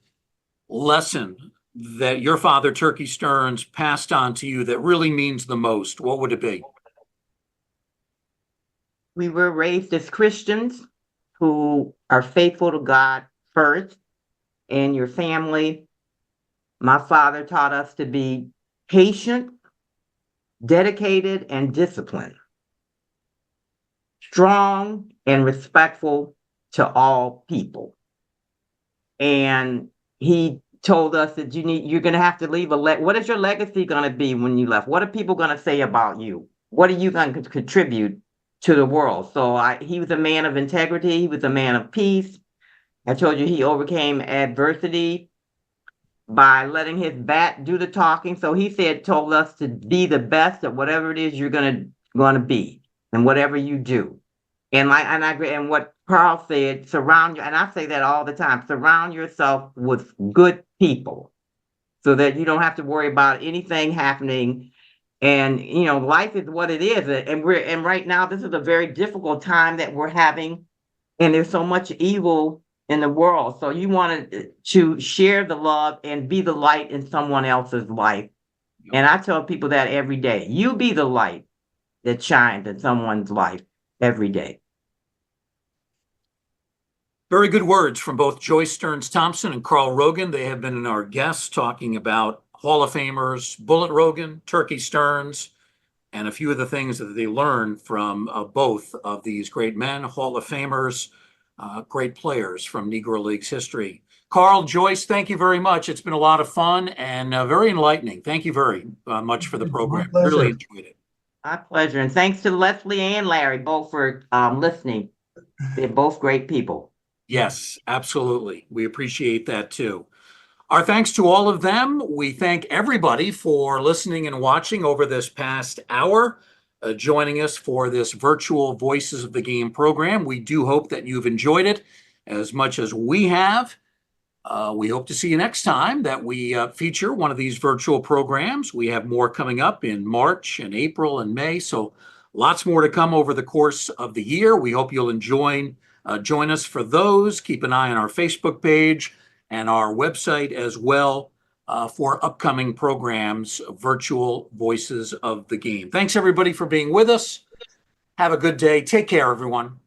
lesson that your father, Turkey Stearns, passed on to you that really means the most, what would it be? We were raised as Christians who are faithful to God first, and your family. My father taught us to be patient, dedicated, and disciplined, strong and respectful to all people. And he told us that you're going to have to leave what is your legacy going to be when you left? What are people going to say about you? What are you going to contribute to the world? So he was a man of integrity. He was a man of peace. I told you he overcame adversity by letting his bat do the talking. So he told us to be the best at whatever it is you're going to be and whatever you do. And what Carl said, and I say that all the time, surround yourself with good people so that you don't have to worry about anything happening. And, life is what it is. And right now, this is a very difficult time that we're having. And there's so much evil in the world. So you want to share the love and be the light in someone else's life. And I tell people that every day. You be the light that shines in someone's life every day. Very good words from both Joyce Stearnes Thompson and Carl Rogan. They have been our guests talking about Hall of Famers, Bullet Rogan, Turkey Stearns, and a few of the things that they learned from both of these great men, Hall of Famers, great players from Negro Leagues history. Carl, Joyce, thank you very much. It's been a lot of fun and very enlightening. Thank you very much for the program. My pleasure. Really enjoyed it. My pleasure. And thanks to Leslie and Larry both for listening. They're both great people. Yes, absolutely. We appreciate that too. Our thanks to all of them. We thank everybody for listening and watching over this past hour, joining us for this virtual Voices of the Game program. We do hope that you've enjoyed it as much as we have. We hope to see you next time that we feature one of these virtual programs. We have more coming up in March and April and May, so lots more to come over the course of the year. We hope you'll join us for those. Keep an eye on our Facebook page and our website as well for upcoming programs, virtual Voices of the Game. Thanks everybody for being with us. Have a good day. Take care, everyone.